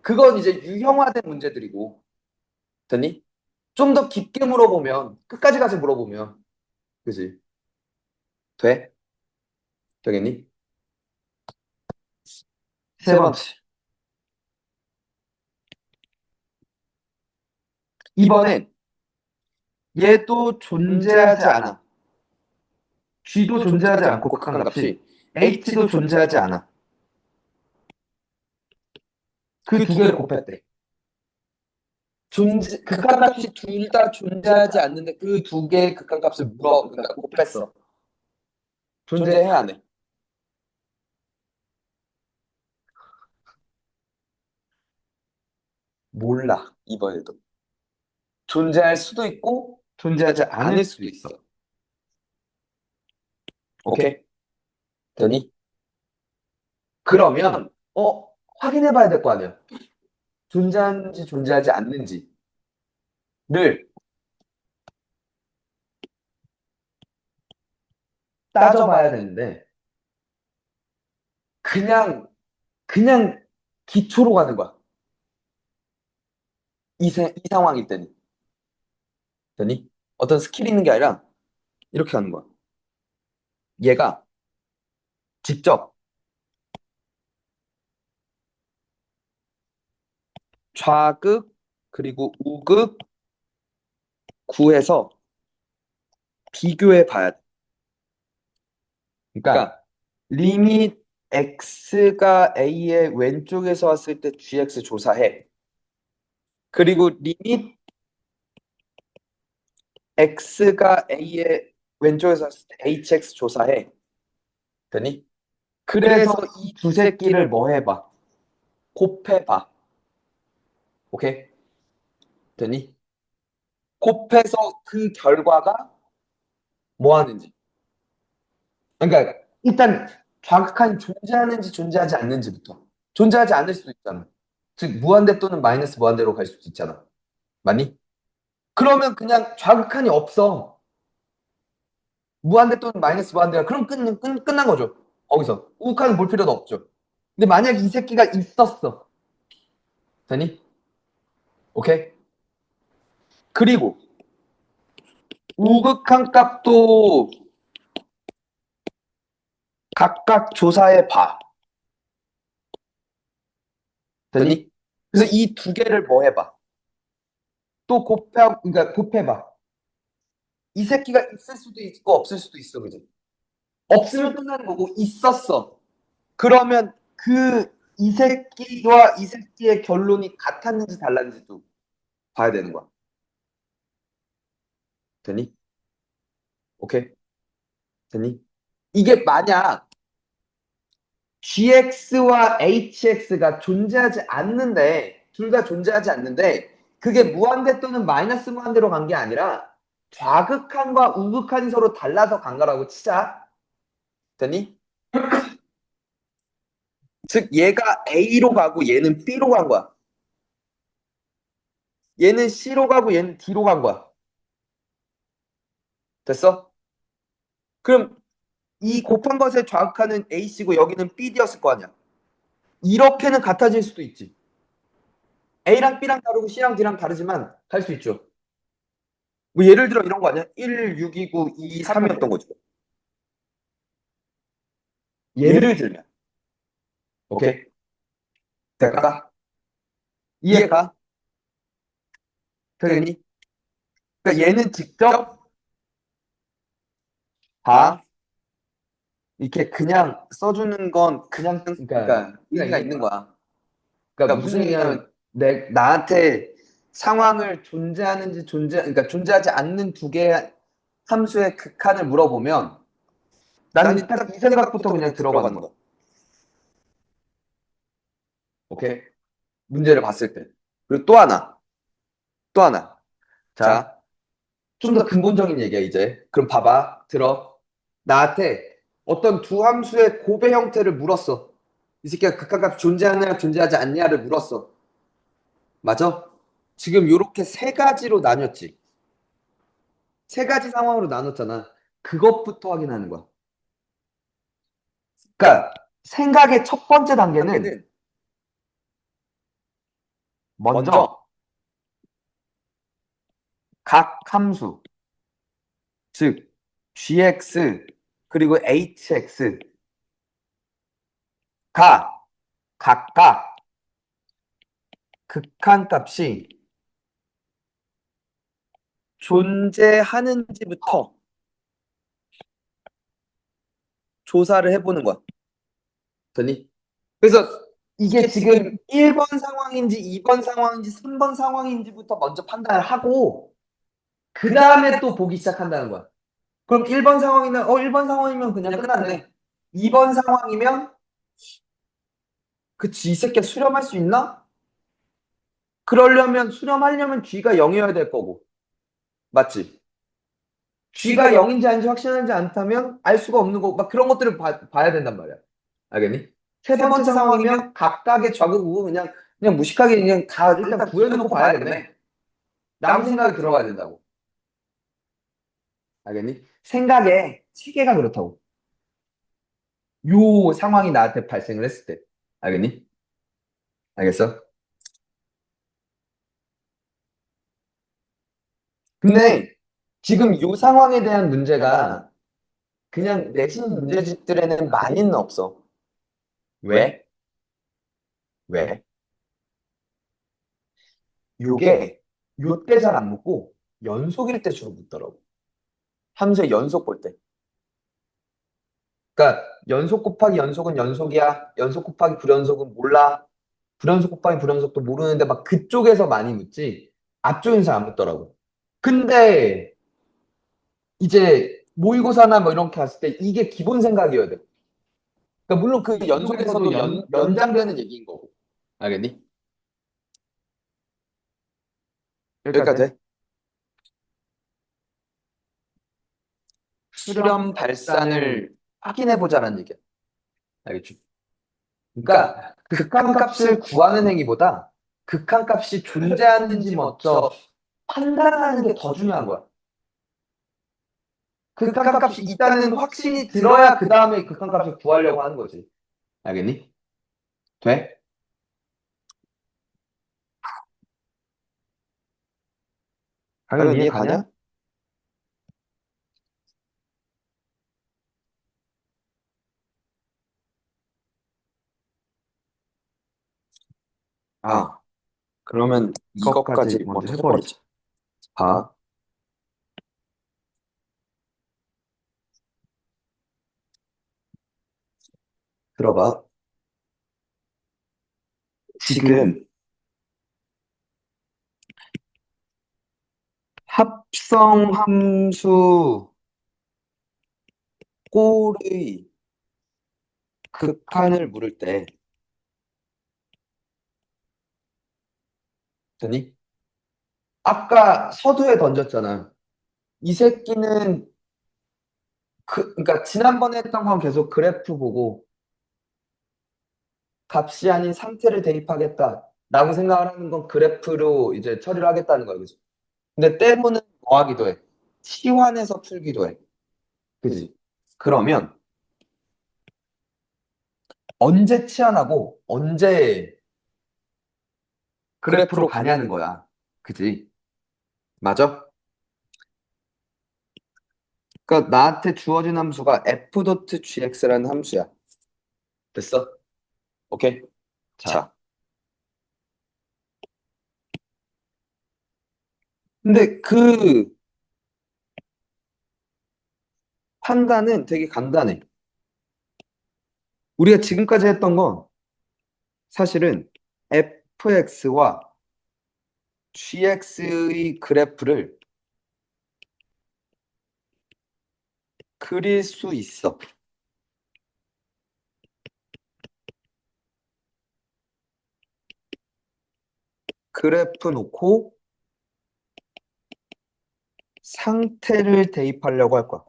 그건 이제 유형화된 문제들이고. 됐니? 좀 더 깊게 물어보면 끝까지 가서 물어보면 그지? 돼? 되겠니? 세 번째. 이번엔 얘도 존재하지 않아. G도 존재하지 않고 극한값이 H도 존재하지 않아. 그 두 개를 곱했대. 극한값이 둘 다 존재하지 않는데 그 두 개의 극한값을 그러니까 곱했어. 존재해야 안 해? 몰라, 이번에도. 존재할 수도 있고 존재하지 않을 수도 있어. 오케이? 되니? 그러면 확인해 봐야 될 거 아니야. 존재하는지 존재하지 않는지를 따져봐야 되는데 그냥 기초로 가는 거야. 이 상황일 때는. 되니? 어떤 스킬이 있는 게 아니라 이렇게 가는 거야. 얘가 직접 좌극 그리고 우극 구해서 비교해 봐야 돼. 그러니까 리밋 x가 a의 왼쪽에서 왔을 때 gx 조사해. 그리고 리밋 x가 a의 왼쪽에서 왔을 때 hx 조사해. 되니? 그래서 이 두 새끼를 뭐 해봐? 곱해봐. 오케이? 되니? 곱해서 그 결과가 뭐 하는지. 그러니까 일단 좌극한이 존재하는지 존재하지 않는지부터. 존재하지 않을 수도 있잖아. 즉 무한대 또는 마이너스 무한대로 갈 수도 있잖아. 맞니? 그러면 그냥 좌극한이 없어. 무한대 또는 마이너스 무한대가 그럼 끝난 거죠. 거기서 우극한은 볼 필요도 없죠. 근데 만약 이 새끼가 있었어. 되니? 오케이? 그리고 우극한 값도 각각 조사해 봐. 되니? 그래서 이 두 개를 뭐 해봐? 또 그러니까 곱해봐. 이 새끼가 있을 수도 있고 없을 수도 있어, 그지? 없으면 끝나는 거고 있었어. 그러면 그 이 새끼와 이 새끼의 결론이 같았는지 달랐는지도 봐야 되는 거야. 되니? 오케이? 되니? 이게 만약 GX와 HX가 존재하지 않는데, 둘 다 존재하지 않는데, 그게 무한대 또는 마이너스 무한대로 간 게 아니라, 좌극한과 우극한이 서로 달라서 간 거라고 치자. 되니? 즉, 얘가 A로 가고 얘는 B로 간 거야. 얘는 C로 가고 얘는 D로 간 거야. 됐어? 그럼 이 곱한 것의 좌극한은 A씨고 여기는 BD였을 거 아니야. 이렇게는 같아질 수도 있지. A랑 B랑 다르고 C랑 D랑 다르지만 갈 수 있죠. 뭐 예를 들어 이런 거 아니야? 1, 6, 2, 9, 2, 3이었던 거죠. 예를 들면. 오케이? 될까? 이해가? 되겠니? 그러니까 얘는 직접 다 이렇게 그냥 써주는 건 그냥 그러니까 의미가 있는 거야. 그러니까 무슨 얘기냐면 나한테 상황을 존재하는지 그러니까 존재하지 않는 두 개의 함수의 극한을 물어보면 나는 딱 이 생각부터 그냥 들어가는 거야. 오케이? 문제를 봤을 때. 그리고 또 하나. 또 하나. 자, 좀 더 근본적인 얘기야, 이제. 그럼 봐봐. 들어. 나한테 어떤 두 함수의 곱의 형태를 물었어. 이 새끼가 극한값 존재하냐, 존재하지 않냐를 물었어. 맞아? 지금 요렇게 세 가지로 나뉘었지. 세 가지 상황으로 나눴잖아. 그것부터 확인하는 거야. 그러니까 생각의 첫 번째 단계는 먼저 각 함수, 즉 gx 그리고 hx가 각각 극한값이 존재하는지부터 조사를 해보는 거야. 됐니? 그래서 이게 지금 1번 상황인지 2번 상황인지 3번 상황인지부터 먼저 판단을 하고 그 다음에 또 보기 시작한다는 거야. 그럼 1번 상황이면 1번 상황이면 그냥 끝났네. 2번 상황이면 그치 이 새끼야 수렴할 수 있나? 그러려면 수렴하려면 G가 0이어야 될 거고 맞지? G가 0인지 아닌지 확신하지 않다면 알 수가 없는 거고 막 그런 것들을 봐야 된단 말이야. 알겠니? 세 번째 상황이면 각각의 좌극 우극 그냥 무식하게 그냥 다 일단 구해놓고 봐야겠네. 라고 생각이 들어가야 된다고. 알겠니? 생각의 체계가 그렇다고. 요 상황이 나한테 발생을 했을 때. 알겠니? 알겠어? 근데 지금 요 상황에 대한 문제가 그냥 내신 문제집들에는 많이는 없어. 왜? 왜? 요게 요 때 잘 안 묻고 연속일 때 주로 묻더라고. 함수의 연속 볼 때. 그러니까 연속 곱하기 연속은 연속이야. 연속 곱하기 불연속은 몰라. 불연속 곱하기 불연속도 모르는데 막 그쪽에서 많이 묻지. 앞쪽에서 잘 안 묻더라고. 근데 이제 모의고사나 뭐 이렇게 갔을 때 이게 기본 생각이어야 돼. 그러니까 물론 그 연속에서도 연장되는 얘기인 거고. 알겠니? 여기까지 돼? 수렴 발산을 확인해보자는 얘기야. 알겠지? 그러니까 극한값을 구하는 행위보다 극한값이 존재하는지 먼저 판단하는 게 더 중요한 거야. 극한값이 있다는 확신이 들어야 그 다음에 극한값을 구하려고 하는 거지. 알겠니? 돼? 당연히 이해 가냐? 아, 그러면 이것까지 먼저 해버리자. 봐. 들어봐. 지금 합성함수 꼴의 극한을 물을 때, 되니? 아까 서두에 던졌잖아. 이 새끼는 그러니까 지난번에 했던 건 계속 그래프 보고 값이 아닌 상태를 대입하겠다라고 생각을 하는 건 그래프로 이제 처리를 하겠다는 거야, 그지? 근데 때로는 뭐 하기도 해. 치환해서 풀기도 해. 그지? 그러면 언제 치환하고 언제 그래프로 가냐는 거야. 그지? 맞아? 그러니까 나한테 주어진 함수가 f.gx라는 함수야. 됐어? 오케이? 자. 근데 그 판단은 되게 간단해. 우리가 지금까지 했던 건 사실은 fx와 gx의 그래프를 그릴 수 있어. 그래프 놓고 상태를 대입하려고 할 거야.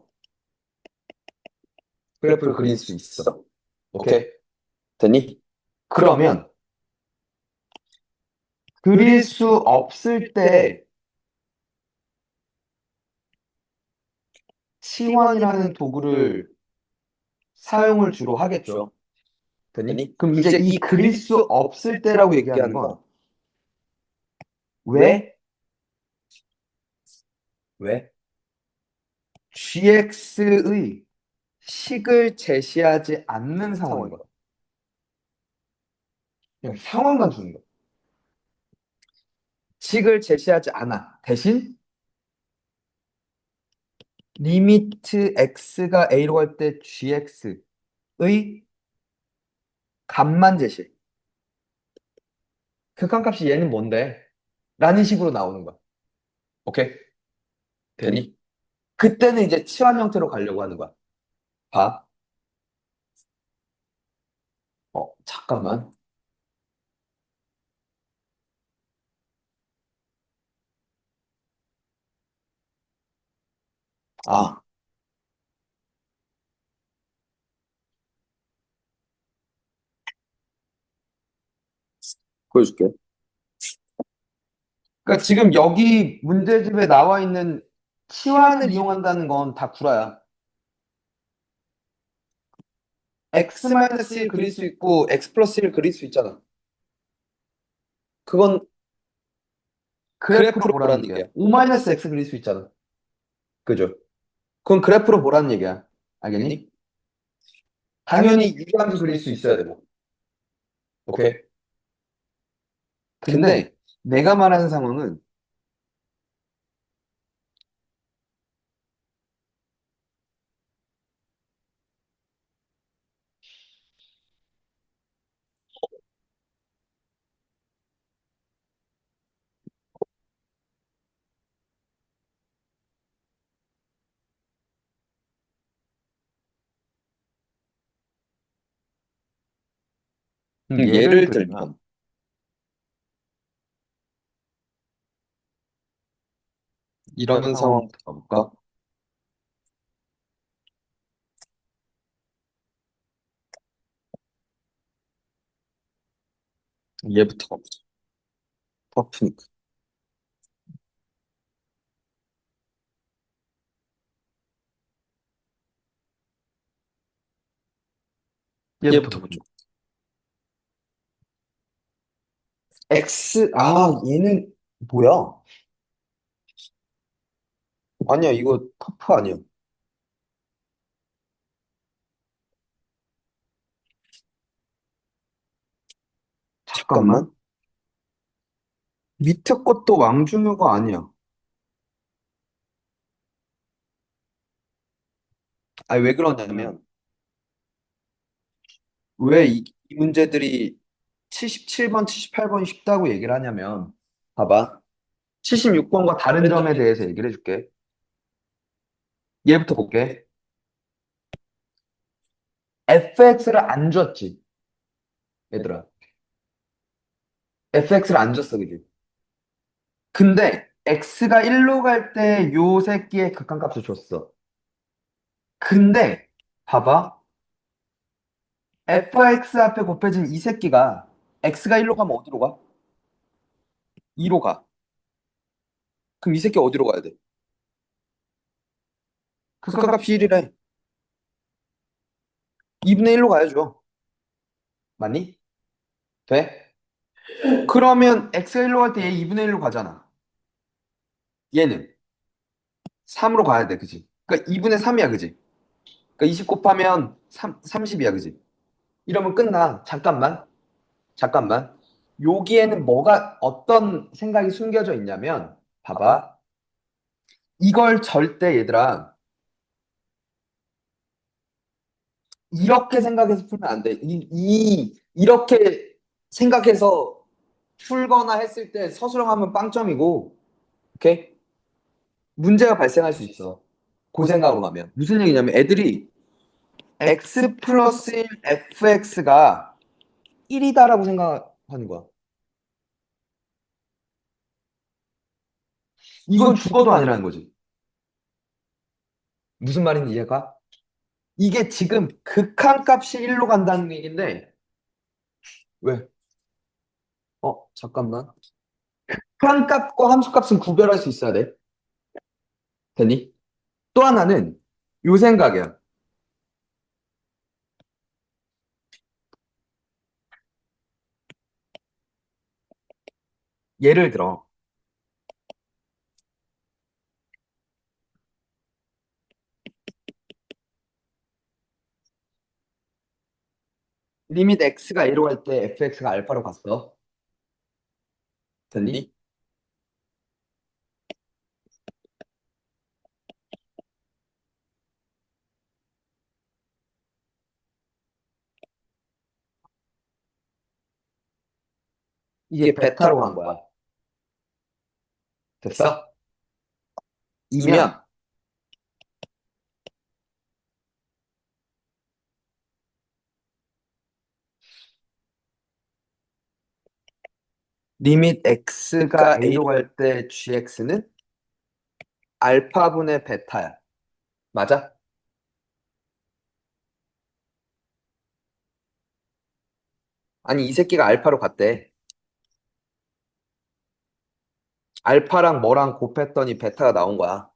그래프를 그릴 수 있어. 오케이? 됐니? 그러면 그릴 수 없을 때 치환이라는 도구를 사용을 주로 하겠죠. 됐니? 그럼 이제 이 그릴 수 없을 때라고 얘기하는 건 왜? 왜? gx의 식을 제시하지 않는 상황인 거야. 그냥 상황만 주는 거야. 식을 제시하지 않아. 대신 리미트 x가 a로 갈 때 gx의 값만 제시해. 극한값이 얘는 뭔데? 라는 식으로 나오는 거야. 오케이? 되니? 그때는 이제 치환 형태로 가려고 하는 거야. 봐. 잠깐만. 아, 보여줄게. 그러니까 지금 여기 문제집에 나와 있는 치환을 이용한다는 건 다 구라야. x-1 그릴 수 있고 x 플러스 1 그릴 수 있잖아. 그건 그래프로 보라는 얘기야. 5-x 그릴 수 있잖아. 그죠? 그건 그래프로 보라는 얘기야. 알겠니? 당연히 유리함도 그릴 수 있어야 되고. 오케이? 근데 내가 말하는 상황은 예를 들면 이런 상황부터 가볼까? 얘부터 가보자. 퍼프니까. 얘부터 보자. 얘는 뭐야? 아니야, 이거 터프 아니야. 잠깐만. 밑에 것도 왕중효가 아니야. 아니, 왜 그러냐면, 왜 이 문제들이 77번, 78번이 쉽다고 얘기를 하냐면, 봐봐. 76번과 다른 점에 대해서 얘기를 해줄게. 얘부터 볼게. fx를 안 줬지, 얘들아. fx를 안 줬어, 그지? 근데 x가 1로 갈 때 요 새끼의 극한값을 줬어. 근데 봐봐. fx 앞에 곱해진 이 새끼가 x가 1로 가면 어디로 가? 2로 가. 그럼 이 새끼 어디로 가야 돼? 극한값이 1이래. 2분의 1로 가야죠. 맞니? 돼? 그러면 x가 1로 갈 때 얘 2분의 1로 가잖아. 얘는 3으로 가야 돼, 그지? 그러니까 2분의 3이야, 그지? 그러니까 20 곱하면 30이야, 그지? 이러면 끝나. 잠깐만. 잠깐만. 여기에는 뭐가, 어떤 생각이 숨겨져 있냐면, 봐봐. 이걸 절대, 얘들아, 이렇게 생각해서 풀면 안 돼. 이렇게 생각해서 풀거나 했을 때 서술형하면 빵점이고, 오케이? 문제가 발생할 수 있어. 그 생각으로 가면. 무슨 얘기냐면 애들이 x 플러스 1 fx가 1이다라고 생각하는 거야. 이건 죽어도 아니라는 거지. 무슨 말인지 이해가? 이게 지금 극한값이 1로 간다는 얘기인데, 왜? 잠깐만. 극한값과 함수값은 구별할 수 있어야 돼. 됐니? 또 하나는 요 생각이야. 예를 들어, 리밋 x가 a로 갈 때 fx가 알파로 갔어. 됐니? 이게 베타로 간 거야. 됐어? 이면 리밋 x가 a로 갈 때 gx는 알파분의 베타야. 맞아? 아니, 이 새끼가 알파로 갔대. 알파랑 뭐랑 곱했더니 베타가 나온 거야.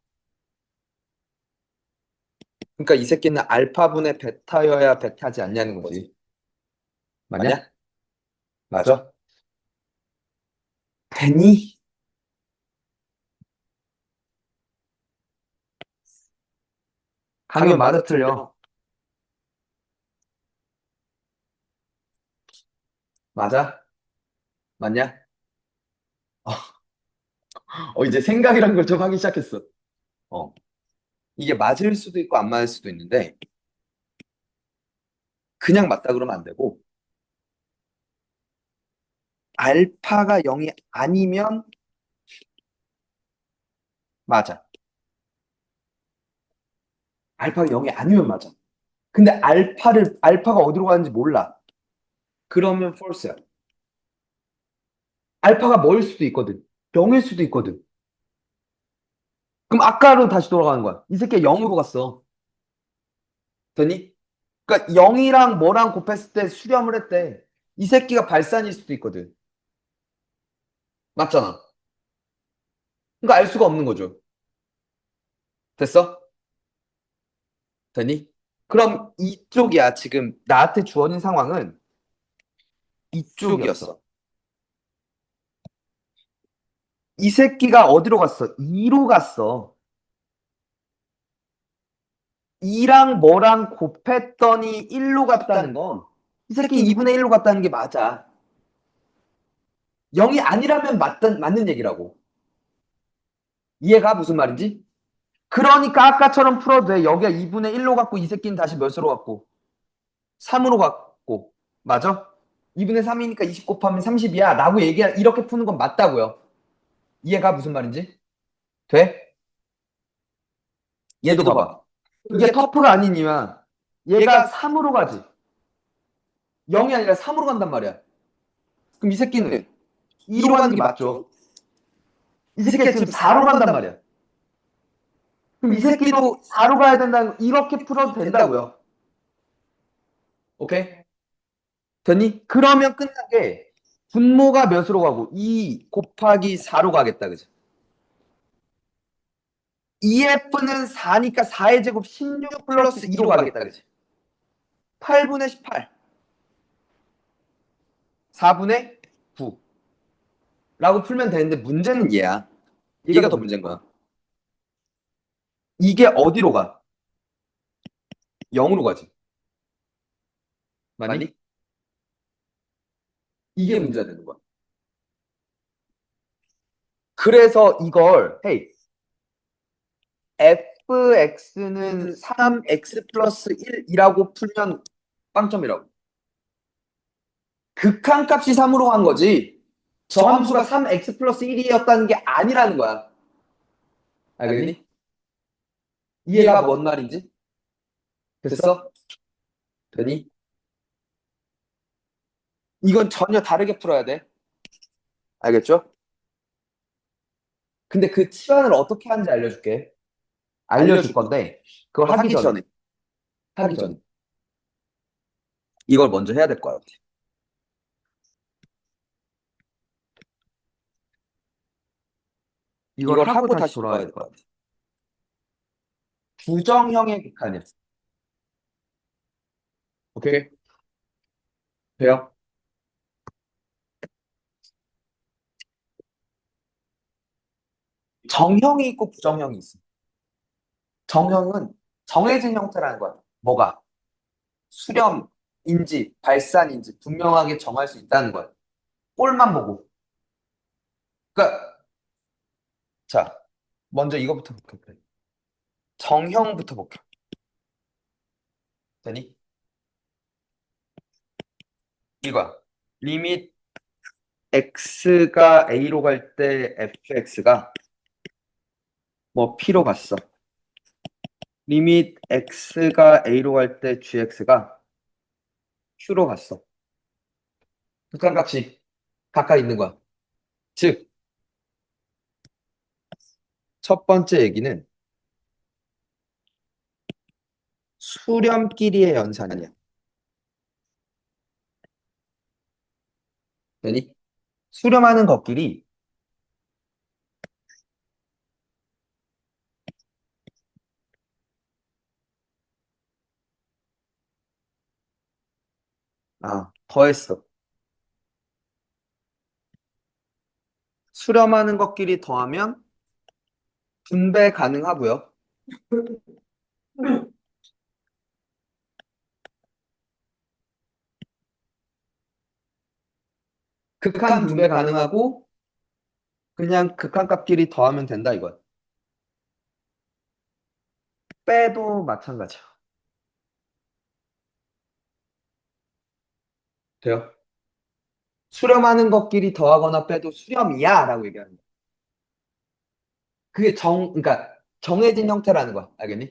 그러니까 이 새끼는 알파분의 베타여야 베타지 않냐는 거지. 맞냐? 맞아? 되니? 강연 맞아 틀려. 맞아? 맞냐? 이제 생각이란 걸 좀 하기 시작했어. 어. 이게 맞을 수도 있고 안 맞을 수도 있는데 그냥 맞다 그러면 안 되고 알파가 0이 아니면 맞아. 알파가 0이 아니면 맞아. 근데 알파가 어디로 가는지 몰라. 그러면 false야. 알파가 뭐일 수도 있거든. 0일 수도 있거든. 그럼 아까로 다시 돌아가는 거야. 이 새끼가 0으로 갔어. 되니? 그러니까 0이랑 뭐랑 곱했을 때 수렴을 했대. 이 새끼가 발산일 수도 있거든. 맞잖아. 그러니까 알 수가 없는 거죠. 됐어? 되니? 그럼 이쪽이야. 지금 나한테 주어진 상황은 이쪽이었어. 이 새끼가 어디로 갔어? 2로 갔어. 2랑 뭐랑 곱했더니 1로 갔다는 건 이 새끼 2분의 1로 갔다는 게 맞아. 0이 아니라면 맞는 얘기라고. 이해가 무슨 말인지? 그러니까 아까처럼 풀어도 돼. 여기가 2분의 1로 갔고 이 새끼는 다시 몇으로 갔고 3으로 갔고 맞아? 2분의 3이니까 20 곱하면 30이야. 라고 이렇게 푸는 건 맞다고요. 이해가 무슨 말인지? 돼? 얘도 봐봐. 이게 터프가 아닌 이유야. 얘가 3으로 가지. 0이 아니라 3으로 간단 말이야. 그럼 이 새끼는 2로 가는 게 맞죠? 이 새끼가 지금 4로 간단 말이야. 그럼 이 새끼도 4로 가야 된다는, 이렇게 풀어도 된다고요. 오케이? 됐니? 그러면 끝난 게 분모가 몇으로 가고 2 곱하기 4로 가겠다. 그지? EF는 4니까 4의 제곱 16 플러스 2로 가겠다. 그지? 8분의 18. 4분의 9. 라고 풀면 되는데 문제는 얘야. 얘가 더 문제인 거야. 이게 어디로 가? 0으로 가지. 맞니? 이게 문제가 되는 거야. 그래서 이걸 헤이 fx는 3x 플러스 1이라고 풀면 빵점이라고. 극한값이 3으로 간 거지. 저 함수가 3x 플러스 1이었다는 게 아니라는 거야. 알겠니? 이해가 뭔 말인지? 됐어? 되니? 이건 전혀 다르게 풀어야 돼. 알겠죠? 근데 그 치환을 어떻게 하는지 알려줄게. 알려줄 건데 그걸 하기 전에 하기 전에 이걸 먼저 해야 될 것 같아. 이걸 하고 다시 돌아와야 될 것 같아. 부정형의 극한이야. 오케이? 돼요? 정형이 있고 부정형이 있어. 정형은 정해진 형태라는 거야. 뭐가? 수렴, 인지, 발산인지 분명하게 정할 수 있다는 거야. 꼴만 보고. 그러니까 자, 먼저 이거부터 볼게. 정형부터 볼게. 되니? 이거야. 리밋 x가 a로 갈 때 fx가 뭐 p로 갔어. 리밋 x가 a로 갈 때 gx가 q로 갔어. 극한값이 가까이 있는 거야. 즉, 첫 번째 얘기는 수렴끼리의 연산이야. 되니? 수렴하는 것끼리 더했어. 수렴하는 것끼리 더하면 분배 가능하고요. 극한 분배 가능하고 그냥 극한값끼리 더하면 된다 이거야. 빼도 마찬가지야. 돼요? 수렴하는 것끼리 더하거나 빼도 수렴이야 라고 얘기하는 거야. 그게 그러니까 정해진 형태라는 거야. 알겠니?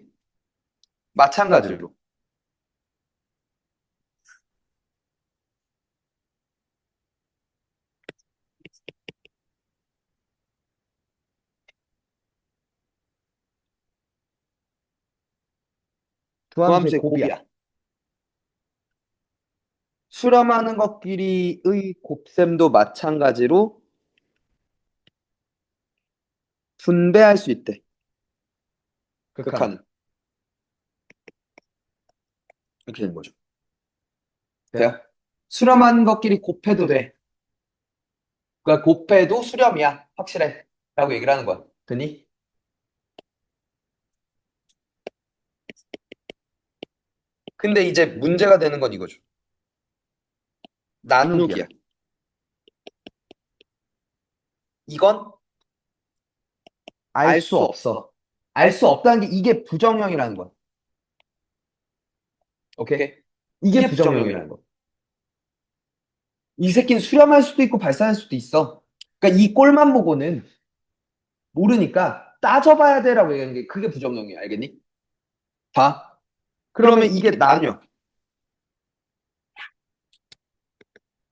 마찬가지로. 두함수의 곱이야. 수렴하는 것끼리의 곱셈도 마찬가지로 분배할 수 있대. 극한은. 이렇게 되는 거죠. 돼요? 수렴하는 것끼리 곱해도 돼. 그러니까 곱해도 수렴이야. 확실해. 라고 얘기를 하는 거야. 되니? 근데 이제 문제가 되는 건 이거죠. 나누기야. 이건 알 수 없어. 알 수 없다는 게 이게 부정형이라는 거야. 오케이? 이게 부정형이라는 거. 이 새끼는 수렴할 수도 있고 발산할 수도 있어. 그러니까 이 꼴만 보고는 모르니까 따져봐야 돼라고 얘기하는 게 그게 부정형이야. 알겠니? 봐. 그러면 이게 나뉘어.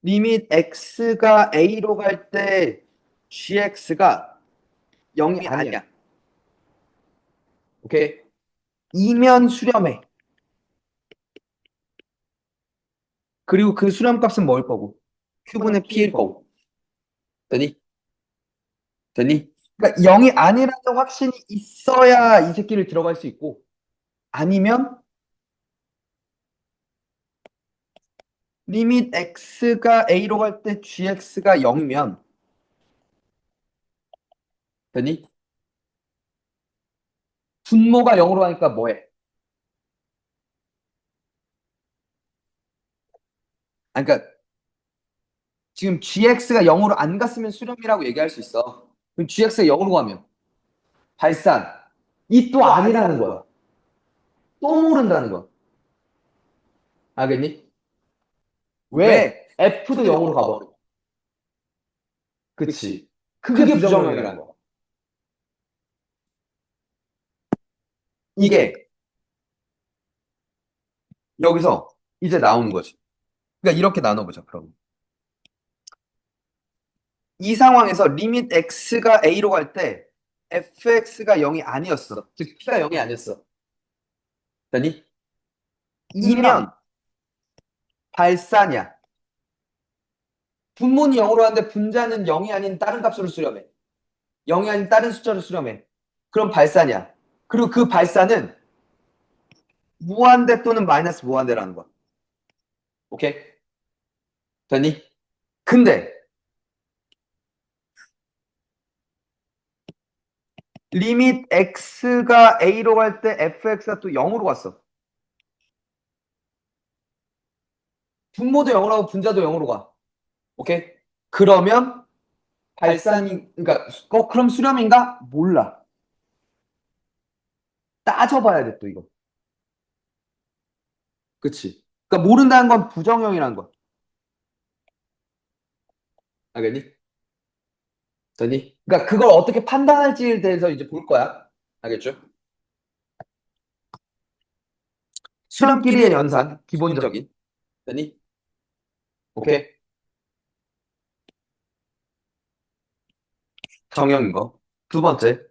리밋 x가 a로 갈 때 gx가 0이 아니야. 오케이? 이면 수렴해. 그리고 그 수렴값은 뭐일 거고? q분의 p일 거고. 되니? 되니? 그러니까 0이 아니라는 확신이 있어야 이 새끼를 들어갈 수 있고 아니면 리밋 x가 a로 갈 때 gx가 0이면 되니? 분모가 0으로 가니까 뭐해? 아, 그러니까 지금 gx가 0으로 안 갔으면 수렴이라고 얘기할 수 있어. 그럼 gx가 0으로 가면 발산. 이 또 아니라는 거야. 또 모른다는 거야. 알겠니? 왜? f도 0으로 가버려. 그치. 그게 부정형이라는 거야. 이게 여기서 이제 나오는 거지. 그러니까 이렇게 나눠보자, 그럼. 이 상황에서 리밋 x가 a로 갈 때 fx가 0이 아니었어. 즉 p가 0이 아니었어. 됐니? 이면 발산이야. 분모는 0으로 하는데 분자는 0이 아닌 다른 값으로 수렴해. 0이 아닌 다른 숫자로 수렴해. 그럼 발산이야. 그리고 그 발산은 무한대 또는 마이너스 무한대라는 거야. 오케이? 됐니? 근데 리밋 x가 a로 갈 때 fx가 또 0으로 갔어. 분모도 0으로 하고 분자도 0으로 가. 오케이? 그러면 발산이 그러니까 그럼 수렴인가? 몰라. 따져봐야 돼 또 이거. 그치? 그러니까 모른다는 건 부정형이라는 거야. 알겠니? 됐니? 그러니까 그걸 어떻게 판단할지에 대해서 이제 볼 거야. 알겠죠? 수렴끼리의 연산 기본적인. 됐니? 오케이? 정형인 거. 두 번째.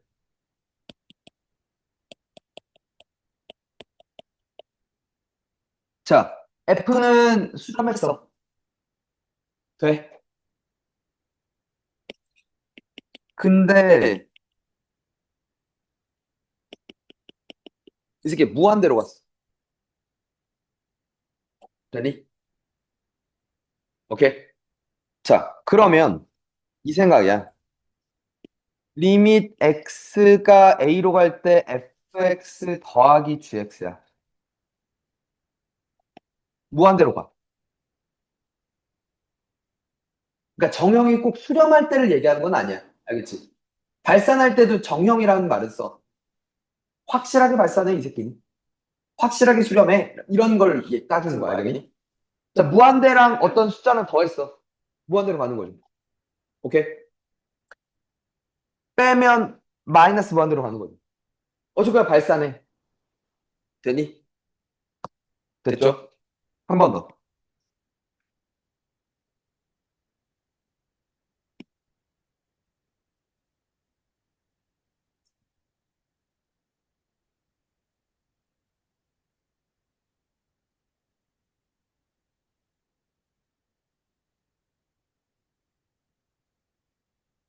자, F는 수렴했어. 돼. 근데 이 새끼 무한대로 갔어. 되니? 오케이? 자, 그러면 이 생각이야. 리밋 x가 a로 갈 때 fx 더하기 gx야. 무한대로 가. 그러니까 정형이 꼭 수렴할 때를 얘기하는 건 아니야. 알겠지? 발산할 때도 정형이라는 말을 써. 확실하게 발산해, 이 새끼는. 확실하게 수렴해. 이런 걸 따지는 거야, 알겠니? 자, 무한대랑 어떤 숫자는 더했어. 무한대로 가는 거죠. 오케이? 빼면 마이너스 무한대로 가는 거죠. 어차피 발산해. 되니? 됐죠? 한 번 더.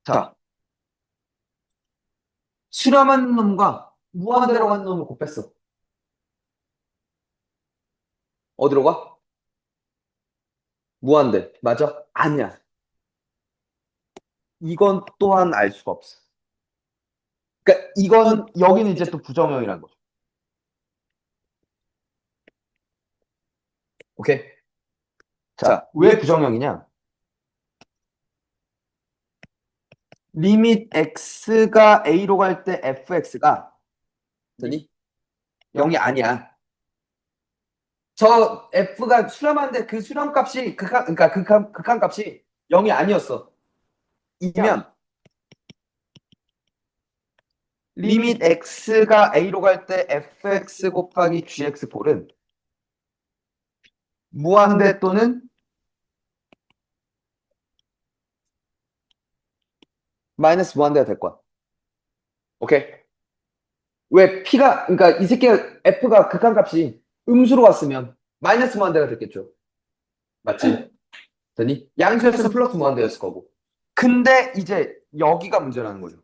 자, 수렴한 놈과 무한대로 가는 놈을 곱했어. 어디로 가? 무한대. 맞아? 아니야. 이건 또한 알 수가 없어. 그러니까 이건 여기는 이제 또 부정형이라는 거죠. 오케이? 자, 왜 부정형이냐? 리밋 x가 a로 갈 때 fx가 되니? 0이 아니야. 저 f가 수렴하는데 그 수렴값이 그러니까 극한값이 0이 아니었어. 이면 리밋 x가 a로 갈 때 fx 곱하기 gx 폴은 무한대 또는 마이너스 무한대가 될 거야. 오케이? 왜 p가 그러니까 이 새끼가 f가 극한값이 음수로 왔으면 마이너스 무한대가 됐겠죠. 맞지? 되니? 양수였으면 플러스 무한대였을 거고. 근데 이제 여기가 문제라는 거죠.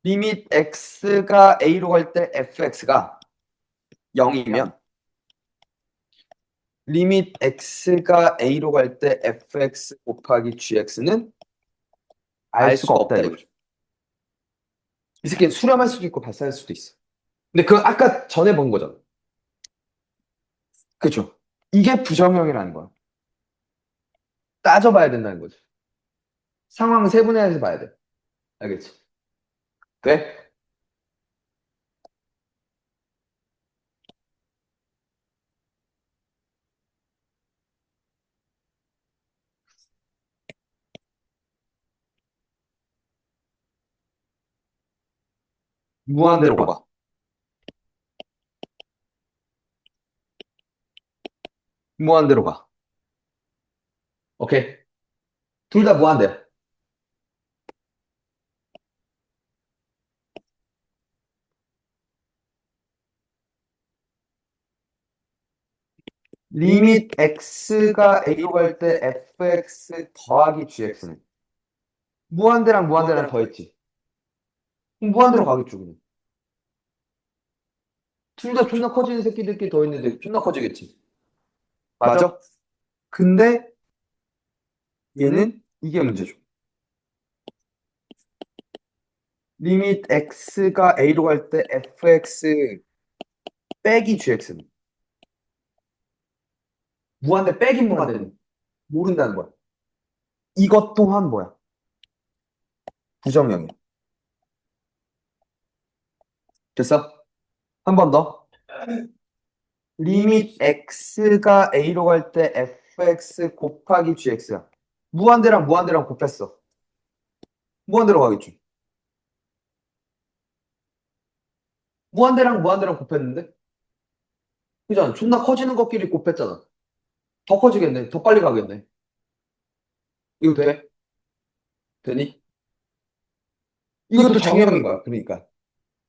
리밋 x가 a로 갈 때 fx가 0이면 리밋 x가 a로 갈 때 fx 곱하기 gx는 알 수가 없다 이거죠. 이 새끼는 수렴할 수도 있고 발사할 수도 있어. 근데 그 아까 전에 본 거잖아. 그렇죠? 이게 부정형이라는 거야. 따져봐야 된다는 거지. 상황 세분화해서 봐야 돼. 알겠지? 돼? 무한대로 가. 무한대로 가. 오케이. 둘 다 무한대야. 리밋 x가 a로 갈 때 fx 더하기 gx는 무한대랑 무한대랑 더했지. 그럼 무한대로 가겠죠, 그냥. 둘 다 존나 커지는 새끼들끼리 더했는데 존나 커지겠지. 맞아? 근데 얘는 이게 문제죠. 리밋 x가 a로 갈 때 fx 빼기 gx는 무한대 빼기 무한대는 모른다는 거야. 이것 또한 뭐야? 부정형이야. 됐어? 한 번 더. 리밋 x가 a로 갈 때 fx 곱하기 gx야. 무한대랑 무한대랑 곱했어. 무한대로 가겠죠. 무한대랑 무한대랑 곱했는데? 그잖아. 존나 커지는 것끼리 곱했잖아. 더 커지겠네. 더 빨리 가겠네. 이거 돼? 되니? 이것도 정형인 거야. 그러니까.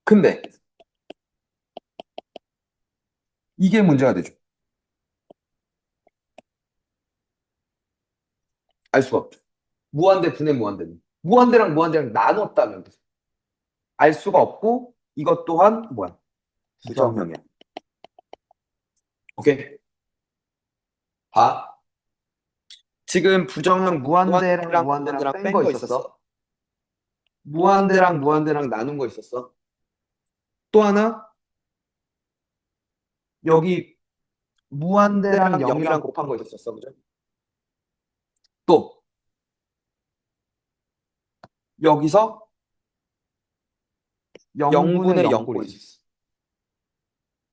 근데 이게 문제가 되죠. 알 수가 없죠. 무한대 분의 무한대는. 무한대랑 무한대랑 나눴다면 알 수가 없고 이것 또한 뭐야? 부정형이야. 오케이? 봐. 지금 부정형 무한대랑 무한대랑 뺀 거 있었어. 무한대랑 무한대랑 나눈 거 있었어. 또 하나 여기 무한대랑 0이랑 곱한 거 있었어. 그죠? 또 여기서 0분의 0꼴이 있었어.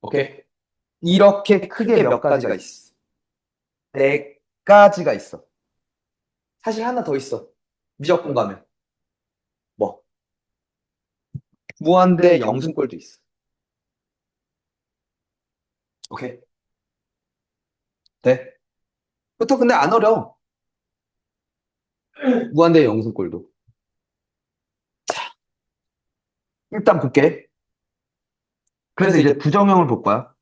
오케이? 이렇게 크게 몇 가지가 있어. 네 가지가 있어. 사실 하나 더 있어. 미적분 가면. 뭐? 무한대 영승꼴도 있어. 오케이? 돼? 그것도 근데 안 어려워. 무한대 영승꼴도. 일단 볼게. 그래서 이제 부정형을 볼 거야.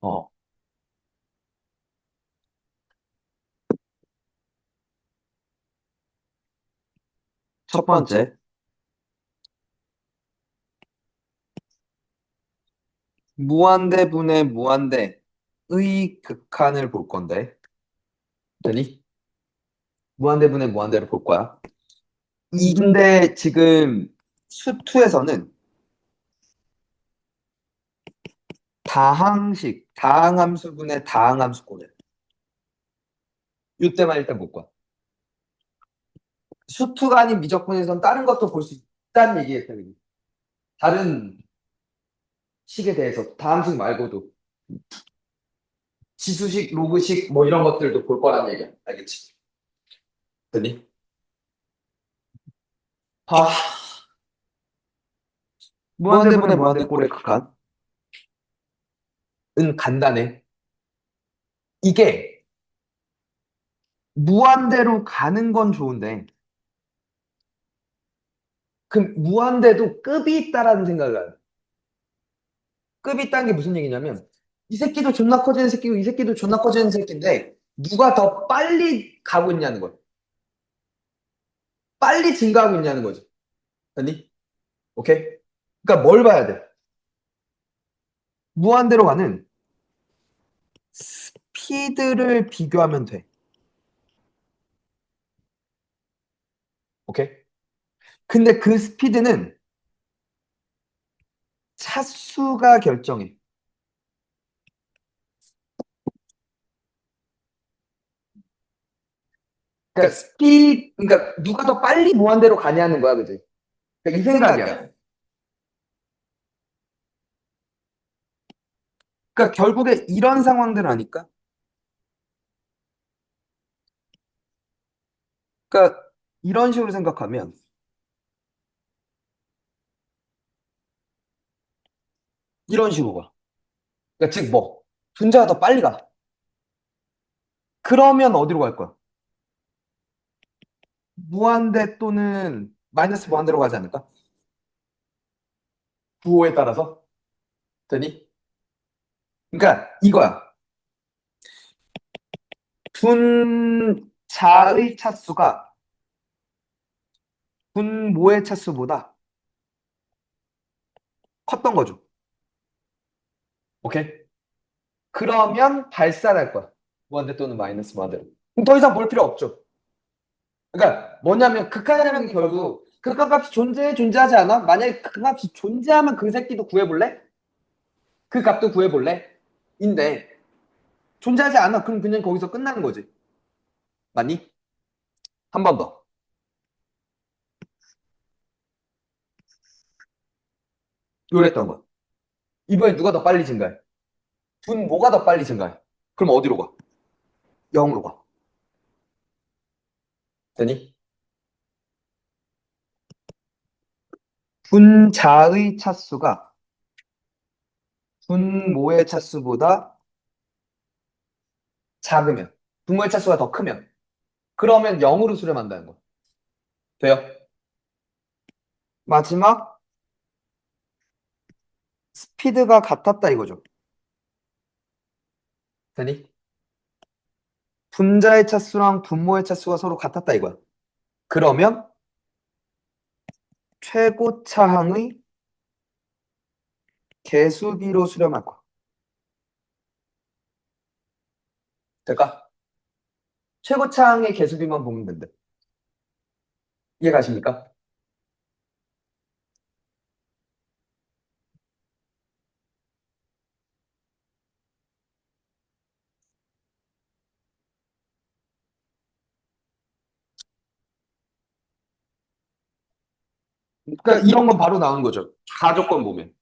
어. 첫 번째. 무한대분의 무한대의 극한을 볼 건데. 되니? 무한대분의 무한대를 볼 거야. 근데 지금 수투에서는 다항식, 다항함수분의 다항함수꼴이야. 이때만 일단 못 봐. 수투가 아닌 미적분에선 다른 것도 볼 수 있다는 얘기했다. 다른 식에 대해서 다항식 말고도 지수식, 로그식 뭐 이런 것들도 볼 거란 얘기야. 알겠지? 됐니? 아, 무한대분의 무한대꼴의 극한은 간단해. 이게 무한대로 가는 건 좋은데 그 무한대도 급이 있다라는 생각을 해요. 급이 있다는 게 무슨 얘기냐면 이 새끼도 존나 커지는 새끼고 이 새끼도 존나 커지는 새끼인데 누가 더 빨리 가고 있냐는 거야. 빨리 증가하고 있냐는 거지. 아니? 오케이? 그러니까 뭘 봐야 돼? 무한대로 가는 스피드를 비교하면 돼. 오케이? 근데 그 스피드는 차수가 결정해. 그러니까 그러니까 누가 더 빨리 무한대로 가냐는 거야, 그지? 그러니까 이 생각이야. 그러니까 결국에 이런 상황들 아닐까? 그러니까 이런 식으로 생각하면 이런 식으로 가. 그러니까 즉 뭐 분자가 더 빨리 가. 그러면 어디로 갈 거야? 무한대 또는 마이너스 무한대로 가지 않을까? 부호에 따라서 되니? 그러니까 이거야. 분자의 차수가 분모의 차수보다 컸던 거죠. 오케이? 그러면 발산할 거야. 무한대 또는 마이너스 무한대로. 그럼 더 이상 볼 필요 없죠. 그러니까 뭐냐면 극한이라는 게 결국 극한값이 존재하지 않아? 만약에 극한값이 존재하면 그 새끼도 구해볼래? 그 값도 구해볼래? 인데 존재하지 않아. 그럼 그냥 거기서 끝나는 거지. 맞니? 한 번 더. 요랬던 거. 이번에 누가 더 빨리 증가해? 분모가 더 빨리 증가해. 그럼 어디로 가? 0으로 가. 되니? 분자의 차수가 분모의 차수보다 작으면, 분모의 차수가 더 크면, 그러면 0으로 수렴한다는 거. 돼요? 마지막 스피드가 같았다 이거죠. 되니? 분자의 차수랑 분모의 차수가 서로 같았다 이거야. 그러면 최고차항의 개수비로 수렴할 거야. 될까? 최고차항의 개수비만 보면 된대. 이해가십니까? 그러니까 이런 건 바로 나오는 거죠. 가조건 보면.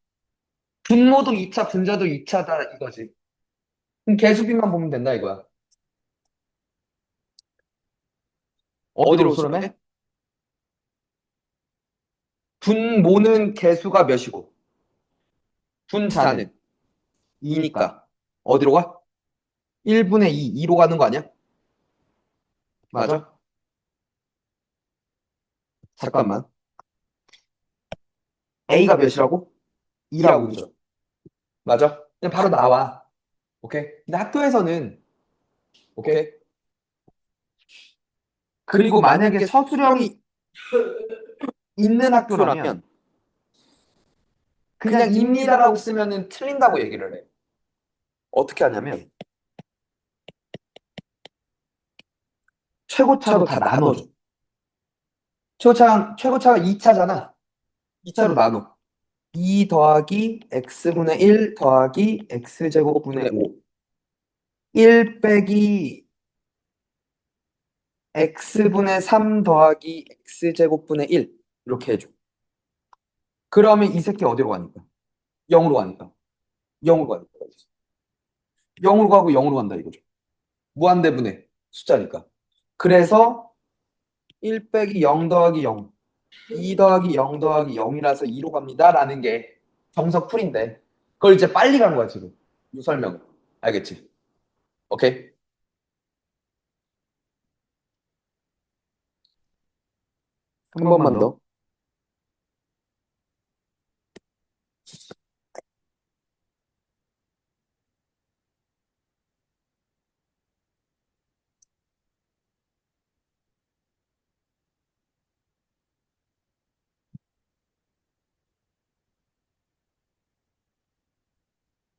분모도 2차, 분자도 2차다 이거지. 그럼 개수비만 보면 된다 이거야. 어디로 수렴해? 분모는 개수가 몇이고 분자는 2니까 어디로 가? 1분의 2, 2로 가는 거 아니야? 맞아? 잠깐만. A가 몇이라고? 2라고 그죠? 맞아? 그냥 바로 나와. 오케이? 근데 학교에서는 오케이? 그리고 만약에 서술형이 있는 학교라면 그냥 입니다라고 쓰면은 틀린다고 얘기를 해. 어떻게 하냐면 최고차로 다 나눠줘. 최고차가 2차잖아. 2차로 나눠. 2 더하기 x분의 1 더하기 x제곱분의 5. 1 빼기 x분의 3 더하기 x제곱분의 1. 이렇게 해줘. 그러면 이 새끼 어디로 가니까? 0으로 가니까. 0으로 가니까. 0으로 가고 0으로 간다 이거죠. 무한대분의 숫자니까. 그래서 1 빼기 0 더하기 0. 2 더하기 0 더하기 0이라서 2로 갑니다. 라는 게 정석 풀인데. 그걸 이제 빨리 간 거야, 지금. 이 설명. 알겠지? 오케이? 한 번만 더.